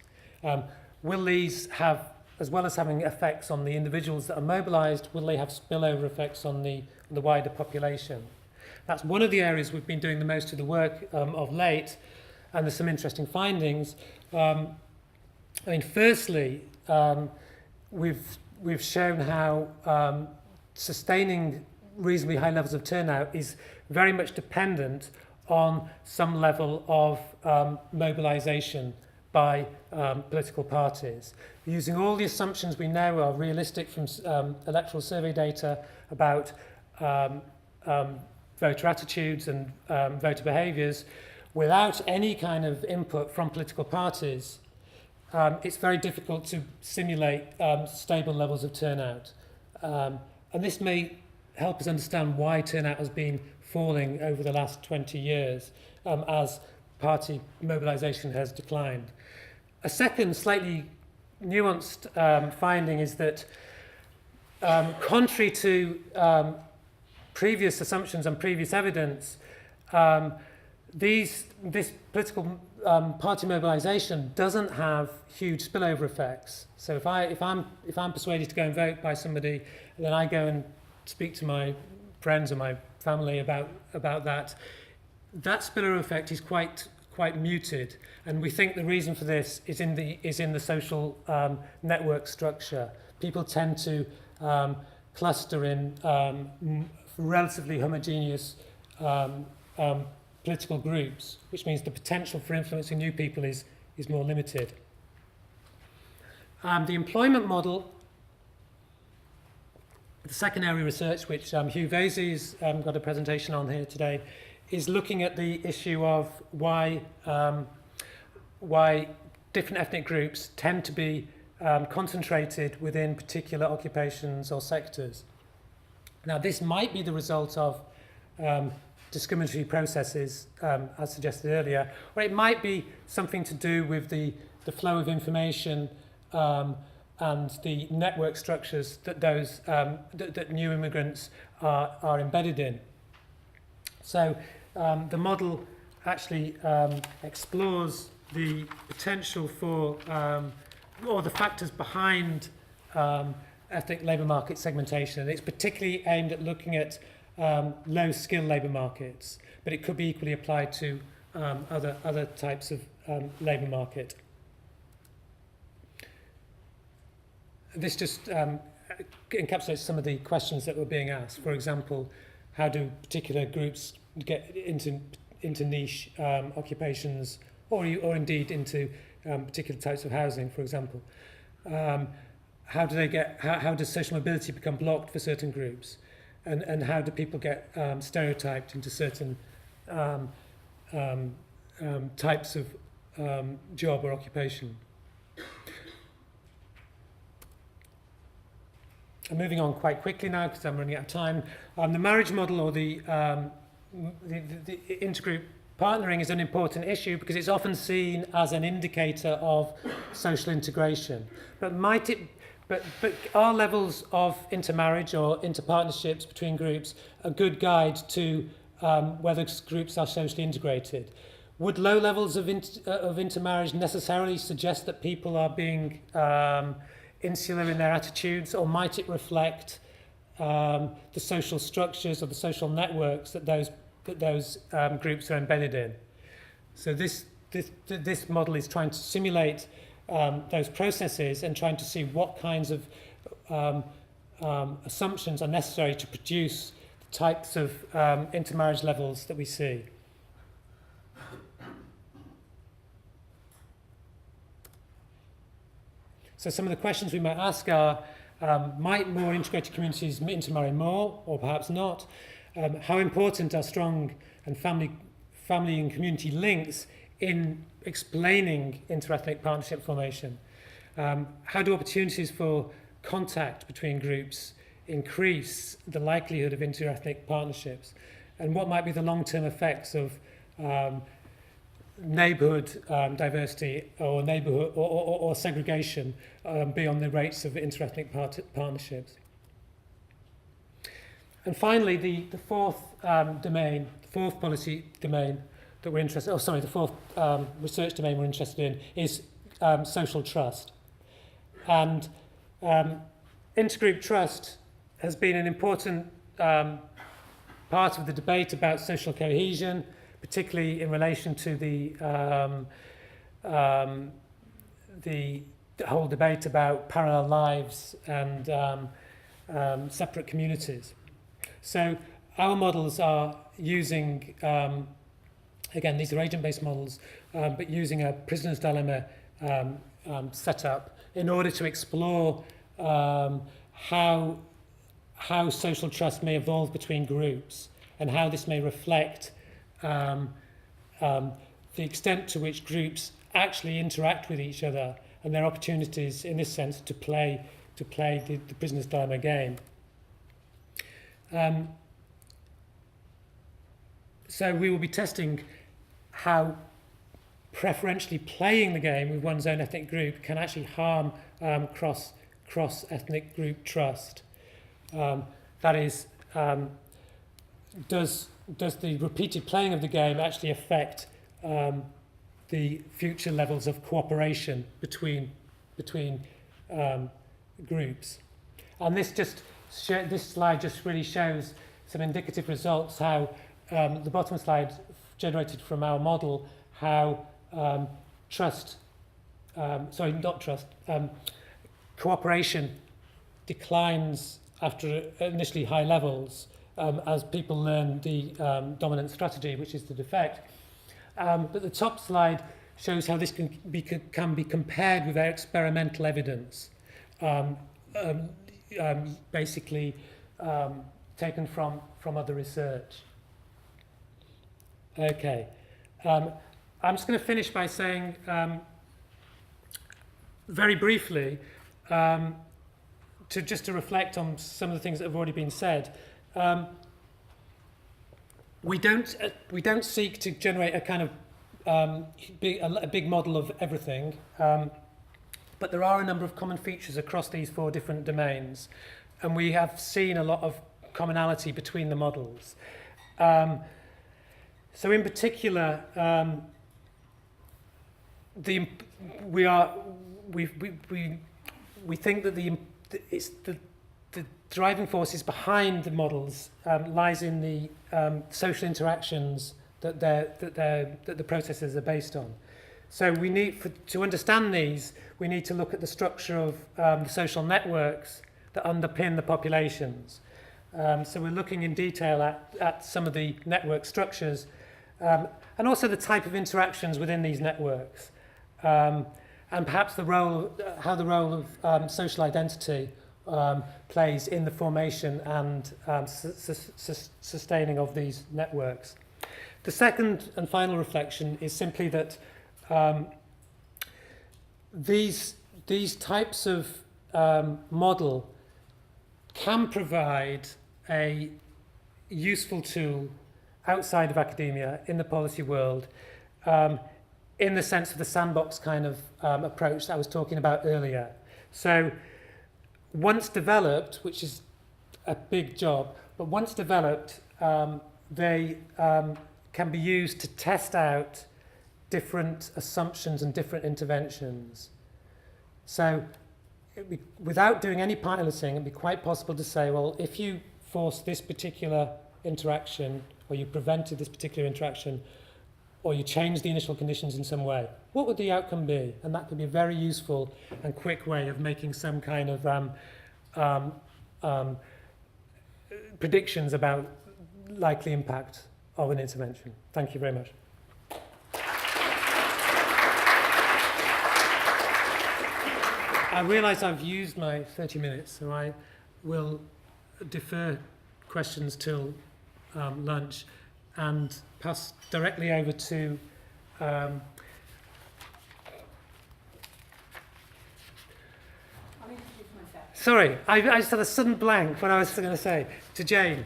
Will these have, as well as having effects on the individuals that are mobilised, will they have spillover effects on the wider population? That's one of the areas we've been doing the most of the work of late, and there's some interesting findings. Firstly, we've shown how sustaining reasonably high levels of turnout is very much dependent on some level of mobilisation by political parties. Using all the assumptions we know are realistic from electoral survey data about voter attitudes and voter behaviours, without any kind of input from political parties, it's very difficult to simulate stable levels of turnout. And this may help us understand why turnout has been falling over the last 20 years as party mobilisation has declined. A second slightly nuanced finding is that contrary to previous assumptions and previous evidence, this political party mobilisation doesn't have huge spillover effects. So if I'm persuaded to go and vote by somebody, and then I go and speak to my friends or my family about that spillover effect is quite muted, and we think the reason for this is in the social network structure. People tend to cluster in relatively homogeneous political groups, which means the potential for influencing new people is more limited. The employment model The second area of research, which Hugh Vasey's got a presentation on here today, is looking at the issue of why different ethnic groups tend to be concentrated within particular occupations or sectors. Now, this might be the result of discriminatory processes, as suggested earlier, or it might be something to do with the flow of information and the network structures that that new immigrants are embedded in. So the model actually explores the potential for, or the factors behind ethnic labour market segmentation. And it's particularly aimed at looking at low-skill labour markets, but it could be equally applied to other types of labour market. This just encapsulates some of the questions that were being asked. For example, how do particular groups get into niche occupations, or indeed into particular types of housing, for example? How does social mobility become blocked for certain groups? And how do people get stereotyped into certain types of job or occupation? I'm moving on quite quickly now because I'm running out of time. The marriage model, or the intergroup partnering, is an important issue because it's often seen as an indicator of social integration. But are levels of intermarriage or interpartnerships between groups a good guide to whether groups are socially integrated? Would low levels of intermarriage necessarily suggest that people are being insular in their attitudes, or might it reflect the social structures or the social networks that those groups are embedded in? So this model is trying to simulate those processes and trying to see what kinds of assumptions are necessary to produce the types of intermarriage levels that we see. So some of the questions we might ask are, might more integrated communities intermarry more, or perhaps not? How important are strong and family and community links in explaining interethnic partnership formation? How do opportunities for contact between groups increase the likelihood of interethnic partnerships? And what might be the long-term effects of neighbourhood diversity or neighbourhood or segregation beyond the rates of interethnic partnerships? And finally, the fourth domain, the fourth policy domain that we're interested, the fourth research domain we're interested in is social trust. And intergroup trust has been an important part of the debate about social cohesion, particularly in relation to the whole debate about parallel lives and separate communities. So our models are using, again, these are agent-based models, but using a prisoner's dilemma setup in order to explore how social trust may evolve between groups and how this may reflect the extent to which groups actually interact with each other and their opportunities, in this sense, to play the prisoner's dilemma game. So we will be testing how preferentially playing the game with one's own ethnic group can actually harm cross-ethnic group trust. That is, does the repeated playing of the game actually affect the future levels of cooperation between groups? And this slide just really shows some indicative results, how the bottom slide generated from our model, how cooperation declines after initially high levels as people learn the dominant strategy, which is the defect. But the top slide shows how this can be compared with our experimental evidence. Basically, taken from other research. Okay. I'm just going to finish by saying, very briefly, just to reflect on some of the things that have already been said. We don't seek to generate a kind of a big model of everything, but there are a number of common features across these 4 different domains, and we have seen a lot of commonality between the models. So in particular, we think that the driving forces behind the models lies in the social interactions that the processes are based on. So we need to understand these. We need to look at the structure of the social networks that underpin the populations. So we're looking in detail at some of the network structures and also the type of interactions within these networks, and perhaps how the role of social identity plays in the formation and sustaining of these networks. The second and final reflection is simply that these types of model can provide a useful tool outside of academia in the policy world, in the sense of the sandbox kind of approach that I was talking about earlier. So once developed, which is a big job, but once developed, they can be used to test out different assumptions and different interventions. So without doing any piloting, it'd be quite possible to say, well, if you force this particular interaction, or you prevented this particular interaction, or you changed the initial conditions in some way, what would the outcome be? And that could be a very useful and quick way of making some kind of predictions about likely impact of an intervention. Thank you very much. I realise I've used my 30 minutes, so I will defer questions till lunch and pass directly over to I'll introduce myself. sorry, I just had a sudden blank when I was going to say to Jane.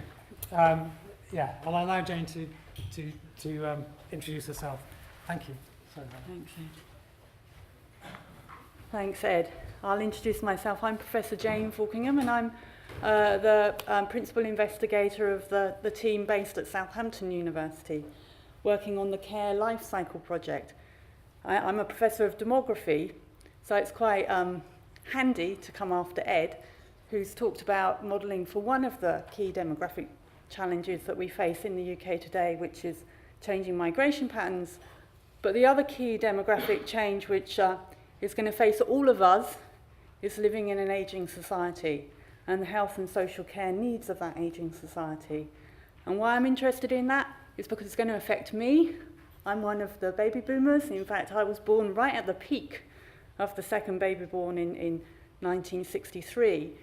Yeah, I'll allow Jane to introduce herself. Thank you. Sorry. Thanks, Ed. Thanks, Ed. I'll introduce myself. I'm Professor Jane Falkingham, and I'm the principal investigator of the team based at Southampton University, working on the Care Life Cycle project. I'm a professor of demography, so it's quite handy to come after Ed, who's talked about modelling for one of the key demographic challenges that we face in the UK today, which is changing migration patterns. But the other key demographic change which is going to face all of us is living in an ageing society and the health and social care needs of that ageing society. And why I'm interested in that is because it's going to affect me. I'm one of the baby boomers. In fact, I was born right at the peak of the second baby born in 1963.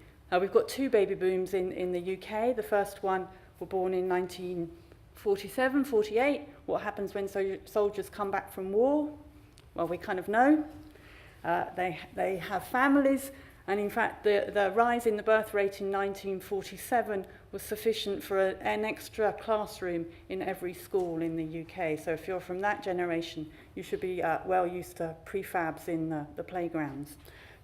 We've got 2 baby booms in the UK. The first one were born in 1947, 48. What happens when soldiers come back from war? Well, we kind of know. They have families, and in fact the rise in the birth rate in 1947 was sufficient for an extra classroom in every school in the UK. So if you're from that generation, you should be well used to prefabs in the playgrounds.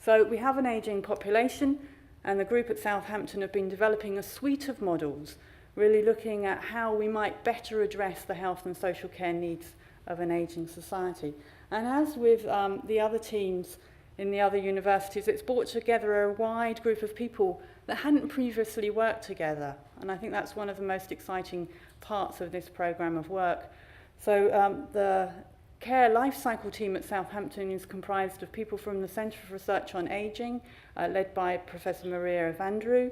So we have an ageing population, and the group at Southampton have been developing a suite of models, really looking at how we might better address the health and social care needs of an ageing society. And as with the other teams in the other universities, it's brought together a wide group of people that hadn't previously worked together. And I think that's one of the most exciting parts of this programme of work. So the Care Life Cycle team at Southampton is comprised of people from the Centre for Research on Ageing, led by Professor Maria Evandrou,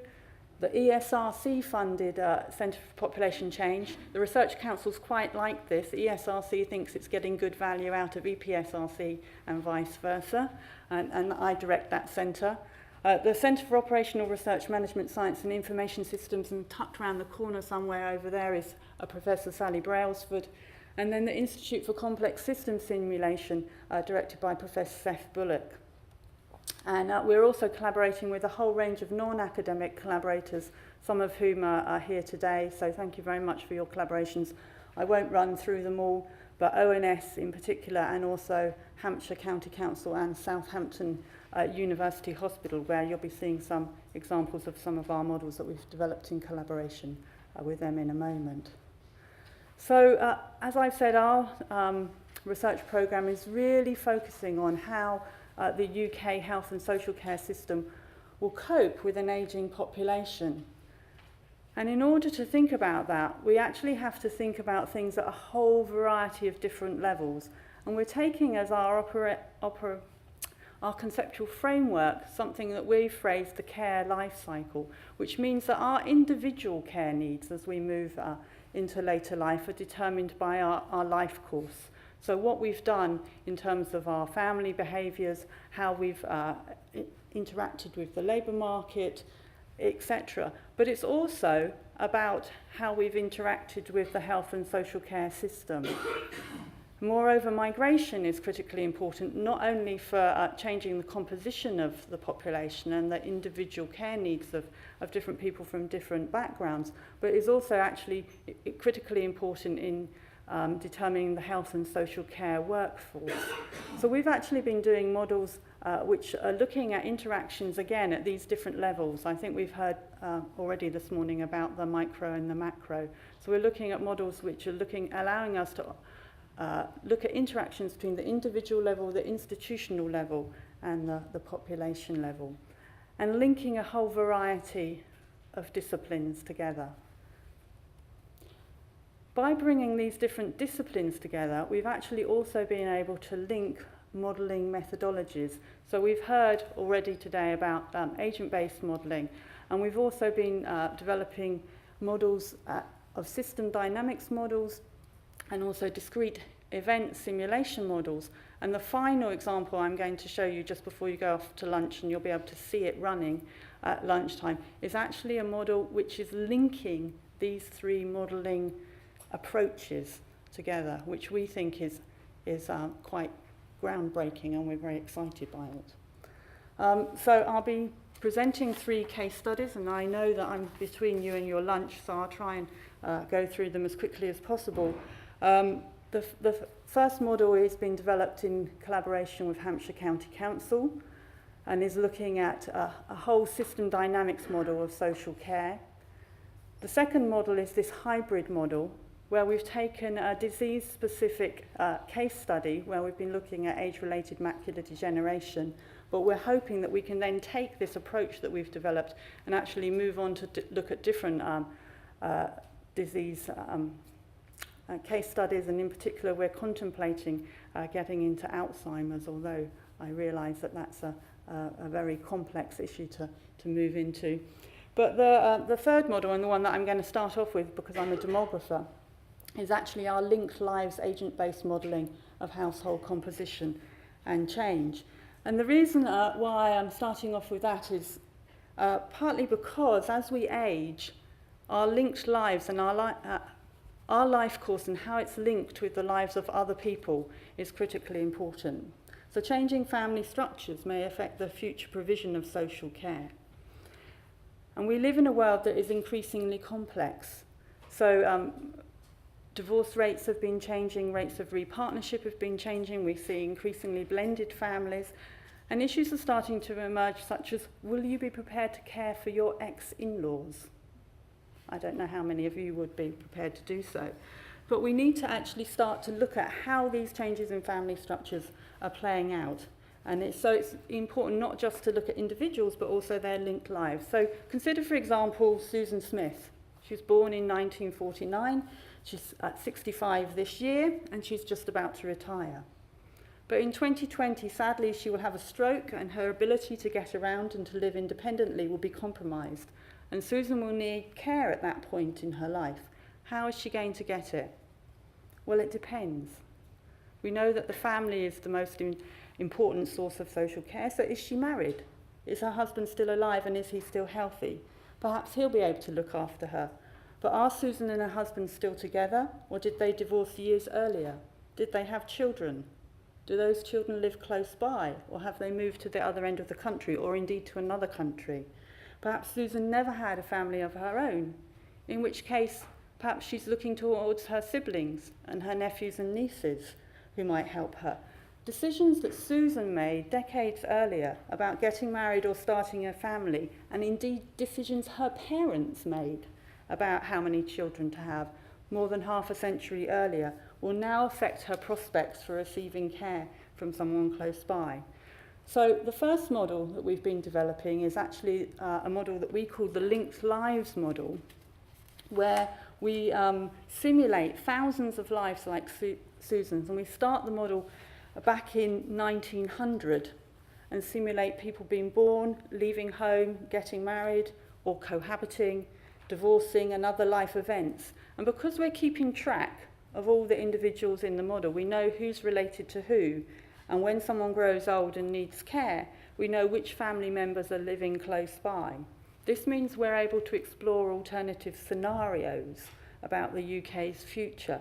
the ESRC funded Centre for Population Change. The Research Council's quite like this. ESRC thinks it's getting good value out of EPSRC and vice versa, and I direct that centre. The Centre for Operational Research, Management Science and Information Systems, and tucked around the corner somewhere over there is Professor Sally Brailsford. And then the Institute for Complex System Simulation, directed by Professor Seth Bullock. And we're also collaborating with a whole range of non-academic collaborators, some of whom are here today. So thank you very much for your collaborations. I won't run through them all, but ONS in particular, and also Hampshire County Council and Southampton University Hospital, where you'll be seeing some examples of some of our models that we've developed in collaboration with them in a moment. So, as I've said, our research programme is really focusing on how the UK health and social care system will cope with an ageing population. And in order to think about that, we actually have to think about things at a whole variety of different levels. And we're taking as our conceptual framework something that we've phrased the care life cycle, which means that our individual care needs as we move into later life are determined by our life course. So what we've done in terms of our family behaviours, how we've interacted with the labour market, etc. But it's also about how we've interacted with the health and social care system. Moreover, migration is critically important, not only for changing the composition of the population and the individual care needs of different people from different backgrounds, but is also actually critically important in determining the health and social care workforce. So we've actually been doing models which are looking at interactions again at these different levels. I think we've heard already this morning about the micro and the macro. So we're looking at models which are allowing us to look at interactions between the individual level, the institutional level, and the population level, and linking a whole variety of disciplines together. By bringing these different disciplines together, we've actually also been able to link modelling methodologies. So we've heard already today about agent-based modelling, and we've also been developing models of system dynamics models and also discrete event simulation models. And the final example I'm going to show you just before you go off to lunch, and you'll be able to see it running at lunchtime, is actually a model which is linking these three modelling approaches together, which we think is quite groundbreaking, and we're very excited by it. So I'll be presenting 3 case studies, and I know that I'm between you and your lunch, so I'll try and go through them as quickly as possible. The first model is being developed in collaboration with Hampshire County Council and is looking at a whole system dynamics model of social care. The second model is this hybrid model, where we've taken a disease-specific case study where we've been looking at age-related macular degeneration, but we're hoping that we can then take this approach that we've developed and actually move on to look at different disease case studies, and in particular we're contemplating getting into Alzheimer's, although I realise that that's a very complex issue to move into. But the third model, and the one that I'm going to start off with because I'm a demographer, is actually our linked lives agent-based modelling of household composition and change. And the reason why I'm starting off with that is partly because as we age, our linked lives and our life course and how it's linked with the lives of other people is critically important. So changing family structures may affect the future provision of social care. And we live in a world that is increasingly complex. So divorce rates have been changing, rates of repartnership have been changing, we see increasingly blended families, and issues are starting to emerge such as, will you be prepared to care for your ex-in-laws? I don't know how many of you would be prepared to do so. But we need to actually start to look at how these changes in family structures are playing out. And it's important not just to look at individuals, but also their linked lives. So consider, for example, Susan Smith. She was born in 1949. She's at 65 this year, and she's just about to retire. But in 2020, sadly, she will have a stroke, and her ability to get around and to live independently will be compromised. And Susan will need care at that point in her life. How is she going to get it? Well, it depends. We know that the family is the most important source of social care, so is she married? Is her husband still alive and is he still healthy? Perhaps he'll be able to look after her. But are Susan and her husband still together, or did they divorce years earlier? Did they have children? Do those children live close by, or have they moved to the other end of the country, or indeed to another country? Perhaps Susan never had a family of her own, in which case perhaps she's looking towards her siblings and her nephews and nieces who might help her. Decisions that Susan made decades earlier about getting married or starting a family, and indeed decisions her parents made about how many children to have more than half a century earlier, will now affect her prospects for receiving care from someone close by. So the first model that we've been developing is actually a model that we call the linked lives model, where we simulate thousands of lives like Susan's, and we start the model back in 1900 and simulate people being born, leaving home, getting married, or cohabiting, divorcing, and other life events. And because we're keeping track of all the individuals in the model, we know who's related to who, and when someone grows old and needs care, we know which family members are living close by. This means we're able to explore alternative scenarios about the UK's future.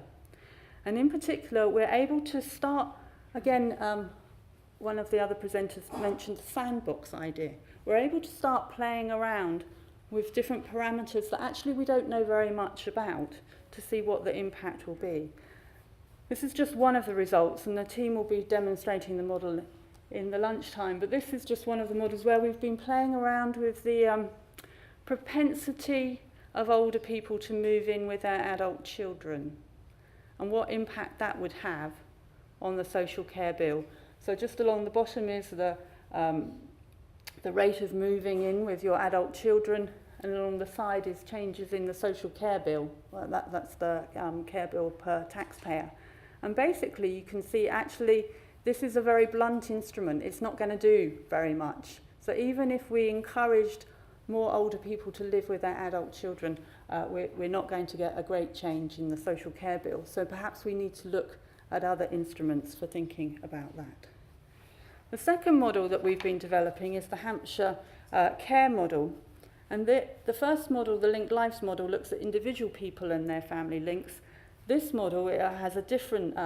And in particular, we're able to start, again, one of the other presenters mentioned the sandbox idea. We're able to start playing around with different parameters that actually we don't know very much about to see what the impact will be. This is just one of the results, and the team will be demonstrating the model in the lunchtime, but this is just one of the models where we've been playing around with the propensity of older people to move in with their adult children and what impact that would have on the social care bill. So just along the bottom is the rate of moving in with your adult children, and along the side is changes in the social care bill. Well, that's the care bill per taxpayer. And basically you can see actually this is a very blunt instrument. It's not going to do very much. So even if we encouraged more older people to live with their adult children, we're not going to get a great change in the social care bill. So perhaps we need to look at other instruments for thinking about that. The second model that we've been developing is the Hampshire care model. And the first model, the linked lives model, looks at individual people and their family links. This model has a different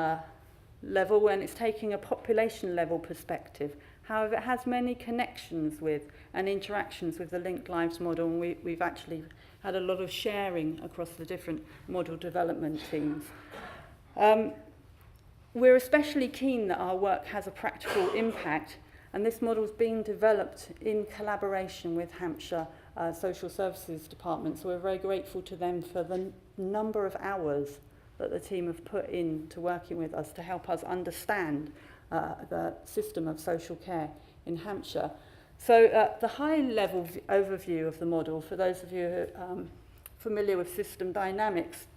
level when it's taking a population level perspective. However, it has many connections with and interactions with the linked lives model, and we've actually had a lot of sharing across the different model development teams. We're especially keen that our work has a practical impact, and this model is being developed in collaboration with Hampshire Social Services Department, so we're very grateful to them for the number of hours that the team have put into working with us to help us understand the system of social care in Hampshire. So the high-level overview of the model, for those of you who are familiar with system dynamics,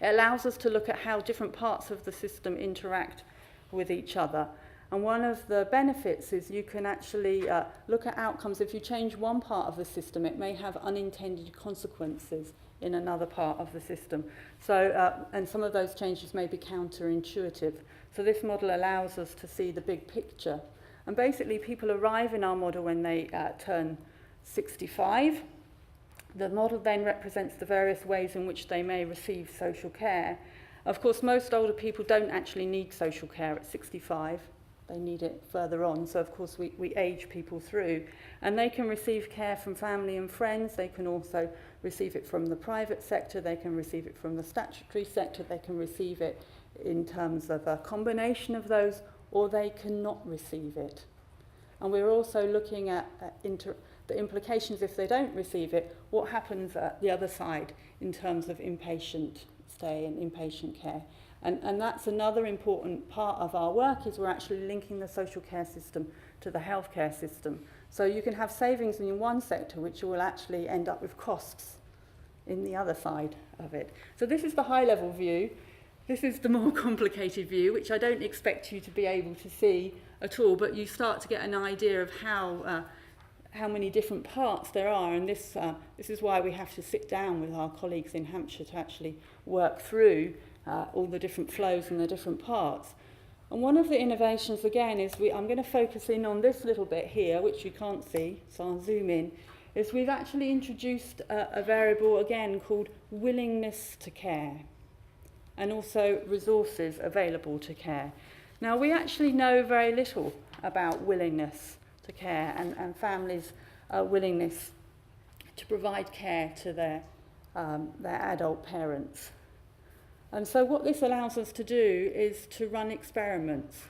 it allows us to look at how different parts of the system interact with each other. And one of the benefits is you can actually look at outcomes. If you change one part of the system, it may have unintended consequences in another part of the system. So, and some of those changes may be counterintuitive. So this model allows us to see the big picture. And basically, people arrive in our model when they turn 65. The model then represents the various ways in which they may receive social care. Of course, most older people don't actually need social care at 65. They need it further on. So, of course, we age people through. And they can receive care from family and friends. They can also receive it from the private sector. They can receive it from the statutory sector. They can receive it in terms of a combination of those, or they cannot receive it. And we're also looking at the implications if they don't receive it, what happens at the other side in terms of inpatient stay and inpatient care. And that's another important part of our work, is we're actually linking the social care system to the healthcare system. So you can have savings in one sector which will actually end up with costs in the other side of it. So this is the high-level view. This is the more complicated view, which I don't expect you to be able to see at all, but you start to get an idea of how many different parts there are, and this is why we have to sit down with our colleagues in Hampshire to actually work through all the different flows and the different parts. And one of the innovations, again, is I'm going to focus in on this little bit here, which you can't see, so I'll zoom in, is we've actually introduced a variable, again, called willingness to care, and also resources available to care. Now, we actually know very little about willingness to care and families' willingness to provide care to their adult parents. And so what this allows us to do is to run experiments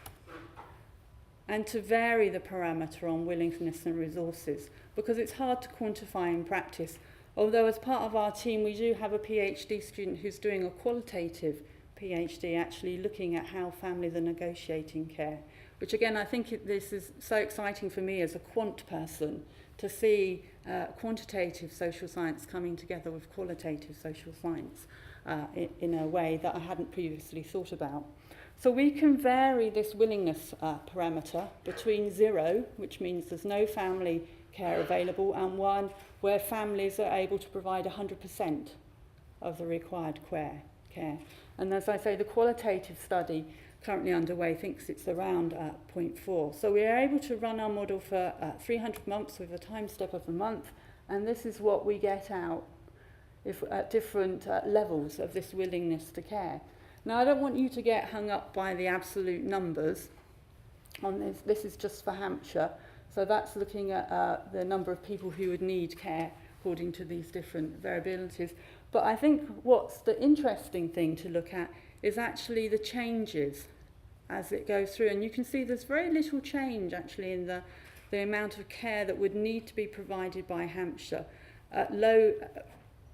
and to vary the parameter on willingness and resources, because it's hard to quantify in practice. Although as part of our team we do have a PhD student who's doing a qualitative PhD, actually looking at how families are negotiating care, which again I think this is so exciting for me as a quant person to see quantitative social science coming together with qualitative social science in a way that I hadn't previously thought about. So we can vary this willingness parameter between 0, which means there's no family care available, and 1 where families are able to provide 100% of the required care. And as I say, the qualitative study currently underway thinks it's around 0.4. So we are able to run our model for 300 months with a time step of a month, and this is what we get out if at different levels of this willingness to care. Now, I don't want you to get hung up by the absolute numbers on this. This is just for Hampshire. So that's looking at the number of people who would need care according to these different variabilities. But I think what's the interesting thing to look at is actually the changes as it goes through. And you can see there's very little change actually in the amount of care that would need to be provided by Hampshire.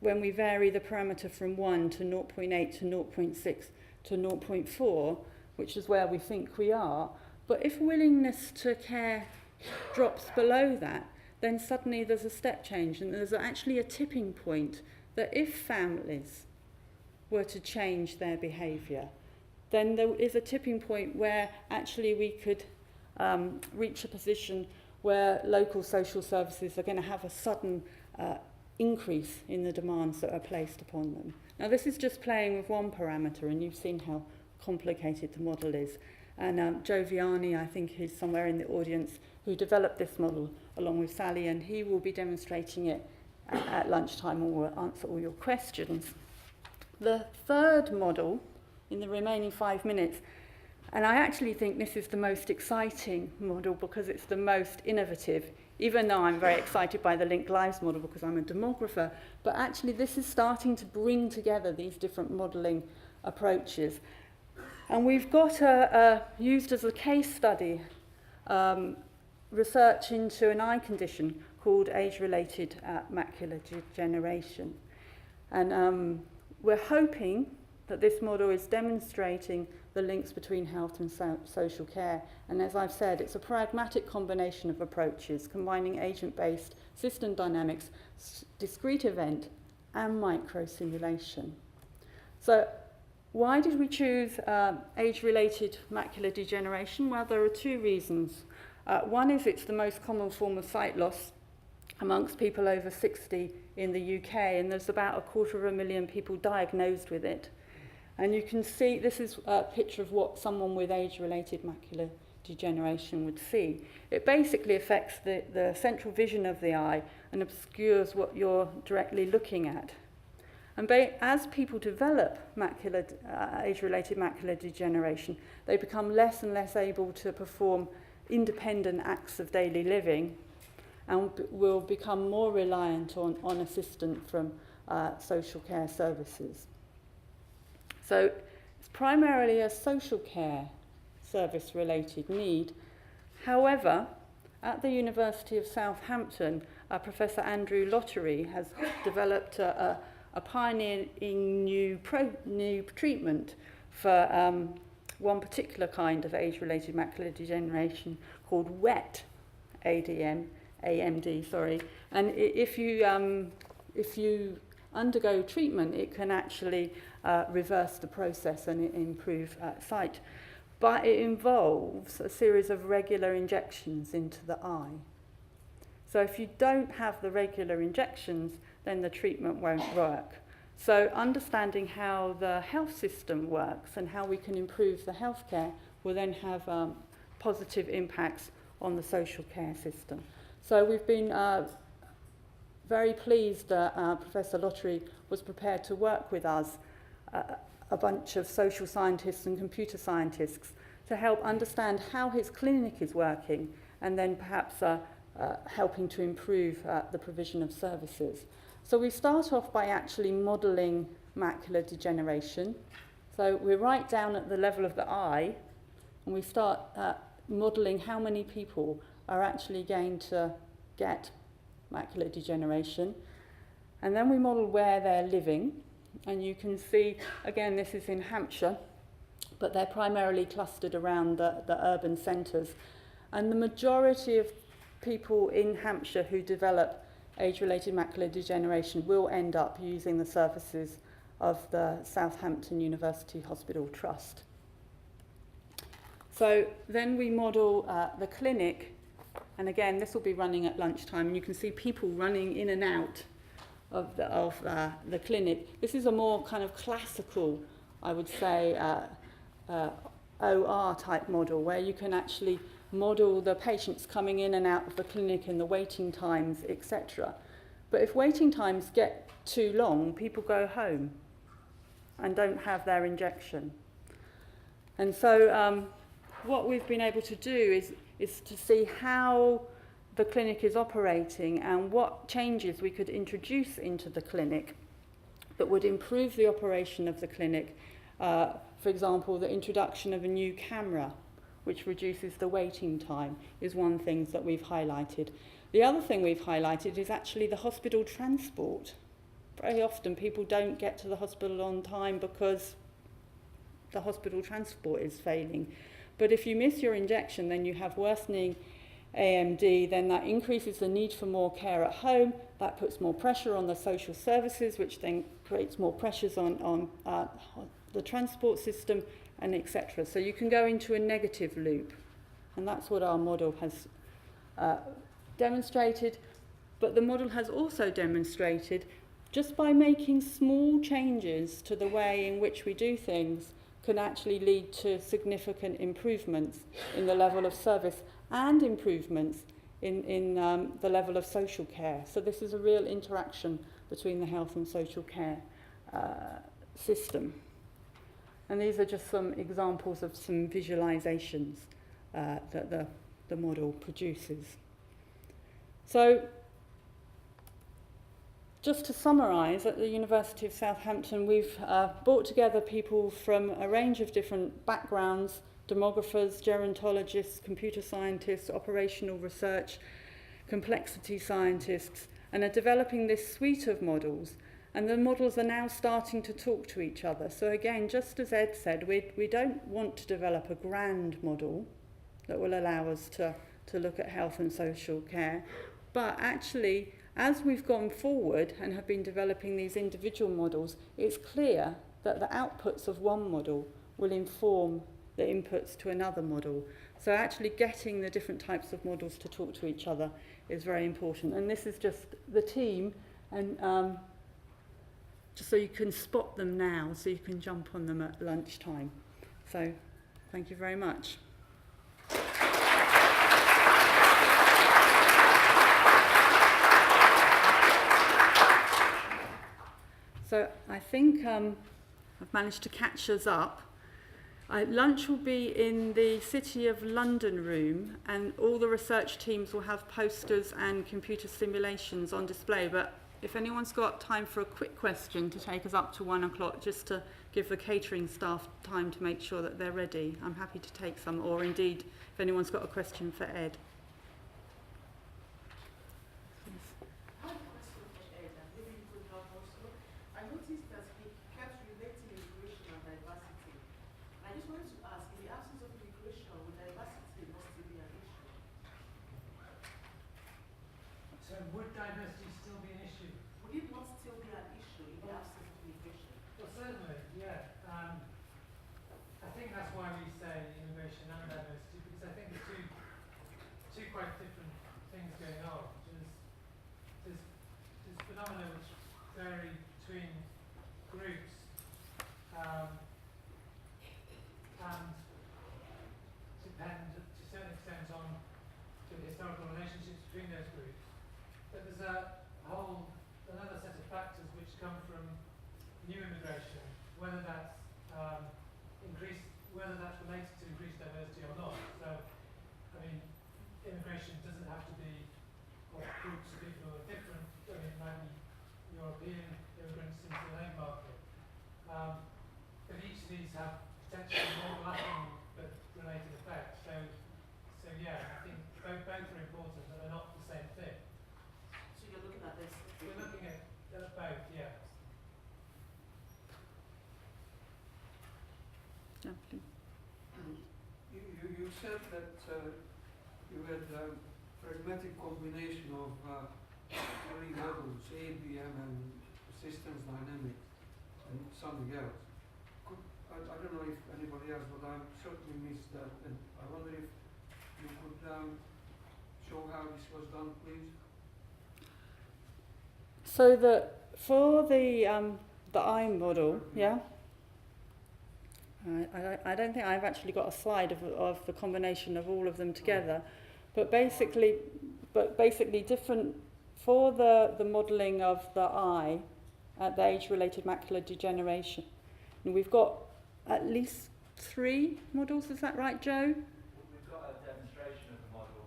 When we vary the parameter from 1 to 0.8 to 0.6 to 0.4, which is where we think we are. But if willingness to care drops below that, then suddenly there's a step change, and there's actually a tipping point that if families were to change their behaviour, then there is a tipping point where actually we could reach a position where local social services are going to have a sudden increase in the demands that are placed upon them. Now, this is just playing with one parameter, and you've seen how complicated the model is. And Joe Vianney, I think, is somewhere in the audience, who developed this model along with Sally, and he will be demonstrating it at lunchtime and will answer all your questions. The third model, in the remaining 5 minutes, and I actually think this is the most exciting model because it's the most innovative, even though I'm very excited by the linked lives model because I'm a demographer, but actually this is starting to bring together these different modelling approaches. And we've got used as a case study research into an eye condition called age-related macular degeneration. And we're hoping that this model is demonstrating the links between health and social care. And as I've said, it's a pragmatic combination of approaches, combining agent-based system dynamics, discrete event, and micro-simulation. So why did we choose age-related macular degeneration? Well, there are 2 reasons. One is it's the most common form of sight loss amongst people over 60 in the UK, and there's about 250,000 people diagnosed with it. And you can see, this is a picture of what someone with age-related macular degeneration would see. It basically affects the central vision of the eye and obscures what you're directly looking at. And as people develop age-related macular degeneration, they become less and less able to perform independent acts of daily living and will become more reliant on assistance from social care services. So it's primarily a social care service-related need. However, at the University of Southampton, Professor Andrew Lottery has developed a pioneering new treatment for one particular kind of age-related macular degeneration called wet AMD. And if you undergo treatment, it can actually reverse the process and improve sight. But it involves a series of regular injections into the eye. So if you don't have the regular injections, then the treatment won't work. So understanding how the health system works and how we can improve the healthcare will then have positive impacts on the social care system. So we've been very pleased that Professor Lottery was prepared to work with us, a bunch of social scientists and computer scientists, to help understand how his clinic is working and then perhaps helping to improve the provision of services. So we start off by actually modelling macular degeneration. So we're right down at the level of the eye, and we start modelling how many people are actually going to get macular degeneration. And then we model where they're living, and you can see, again, this is in Hampshire, but they're primarily clustered around the urban centres. And the majority of people in Hampshire who develop age-related macular degeneration will end up using the services of the Southampton University Hospital Trust. So then we model the clinic, and again, this will be running at lunchtime, and you can see people running in and out of the clinic. This is a more kind of classical, I would say, OR type model, where you can actually model the patients coming in and out of the clinic and the waiting times, etc. But if waiting times get too long, people go home and don't have their injection. And so what we've been able to do is to see how the clinic is operating and what changes we could introduce into the clinic that would improve the operation of the clinic. For example, the introduction of a new camera, which reduces the waiting time, is one thing that we've highlighted. The other thing we've highlighted is actually the hospital transport. Very often people don't get to the hospital on time because the hospital transport is failing. But if you miss your injection, then you have worsening AMD, then that increases the need for more care at home. That puts more pressure on the social services, which then creates more pressures on the transport system, and etc. So you can go into a negative loop, and that's what our model has demonstrated. But the model has also demonstrated, just by making small changes to the way in which we do things, can actually lead to significant improvements in the level of service and improvements in the level of social care. So this is a real interaction between the health and social care system. And these are just some examples of some visualizations that the model produces. So just to summarise, at the University of Southampton, we've brought together people from a range of different backgrounds: demographers, gerontologists, computer scientists, operational research, complexity scientists, and are developing this suite of models. And the models are now starting to talk to each other. So again, just as Ed said, we don't want to develop a grand model that will allow us to look at health and social care. But actually, as we've gone forward and have been developing these individual models, it's clear that the outputs of one model will inform the inputs to another model. So actually getting the different types of models to talk to each other is very important. And this is just the team, and just so you can spot them now, so you can jump on them at lunchtime. So thank you very much. So I think I've managed to catch us up. Lunch will be in the City of London room, and all the research teams will have posters and computer simulations on display. But if anyone's got time for a quick question to take us up to 1 o'clock, just to give the catering staff time to make sure that they're ready, I'm happy to take some, or indeed, if anyone's got a question for Ed. I have a question for Ed, and maybe you could help also. I noticed that he kept relating immigration and diversity. I just wanted to ask, in the absence of immigration, would diversity not still be an issue? So would diversity still be an issue? Would it not still be an issue in the absence of immigration? Well, certainly, yeah. I think that's why we say innovation and diversity, because I think it's two quite different things going on. There's phenomena which vary between groups, and historical relationships between those groups. But there's another set of factors which come from new immigration, whether that's whether that's related to increased diversity or not. So, I mean, immigration doesn't have to be of groups of people who are different. I mean, it might be European immigrants into the labour market. But each of these have potentially overlapping but related effects. So yeah, I think both are important, but they're not the same thing. So you're looking at this. We're looking at both, yeah. Lovely. You said that you had a pragmatic combination of three models, ABM and systems dynamics, and something else. I don't know if anybody else, but I certainly missed that, and I wonder if you could show how this was done, please. So for the I model, yeah. I don't think I've actually got a slide of the combination of all of them together, but basically different for the modelling of the eye at the age-related macular degeneration. And we've got at least 3 models. Is that right, Joe? We've got a demonstration of the model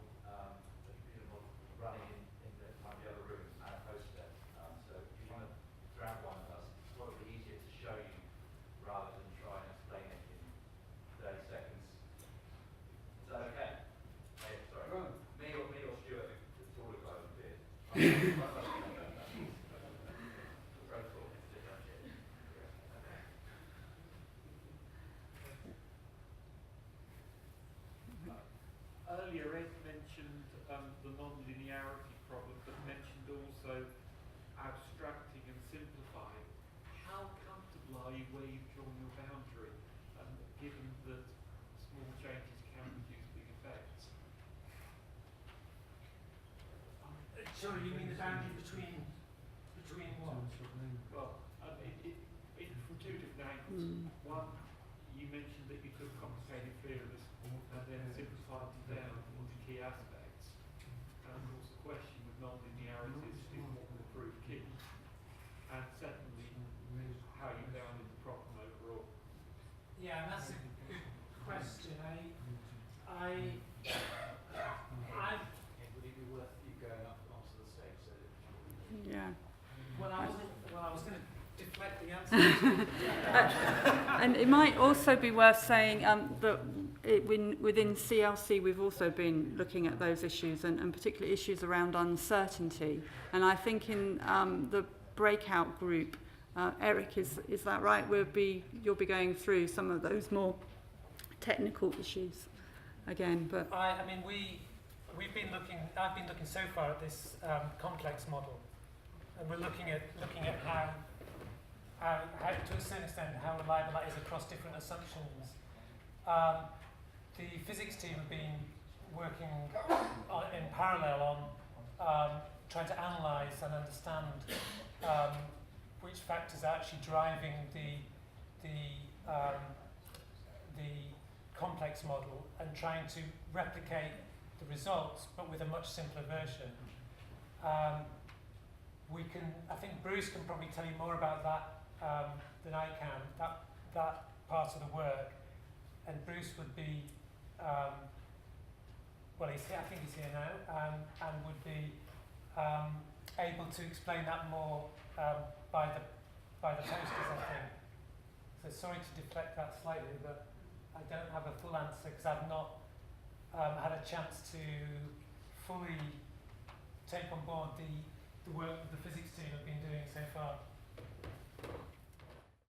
running in one of the other rooms and a poster. So if you want to grab one of us, it's probably easier to show you rather than try and explain it in 30 seconds. Is that okay? Hey, sorry. Go on. Me or Stuart, the taller guy with the beard. Earlier, Ed mentioned the non-linearity problem, but mentioned also abstracting and simplifying. How comfortable are you where you've drawn your boundary, given that small changes can produce big effects? Sorry, you mean the boundary between what? Well, from 2 different angles. One, you mentioned that you took complicated theories and then simplified them down into key aspects. And of course the question with non-linearities is what will prove key. And secondly, how you bounded the problem overall. Yeah, and that's a good question. Would it be worth you going up onto the stage so that Yeah. I was going to deflect the answer. And it might also be worth saying that within CLC we've also been looking at those issues and particularly issues around uncertainty. And I think in the breakout group, Eric, is that right? You'll be going through some of those more technical issues again. But I mean, I've been looking so far at this complex model, and we're looking at how to a certain extent how reliable that is across different assumptions. The physics team have been working in parallel on trying to analyse and understand which factors are actually driving the complex model and trying to replicate the results, but with a much simpler version. I think Bruce can probably tell you more about that than I can, that part of the work. And Bruce would be, well, I think he's here now, and would be able to explain that more by the posters, I think. So sorry to deflect that slightly, but I don't have a full answer because I've not had a chance to fully take on board the work that the physics team have been doing so far.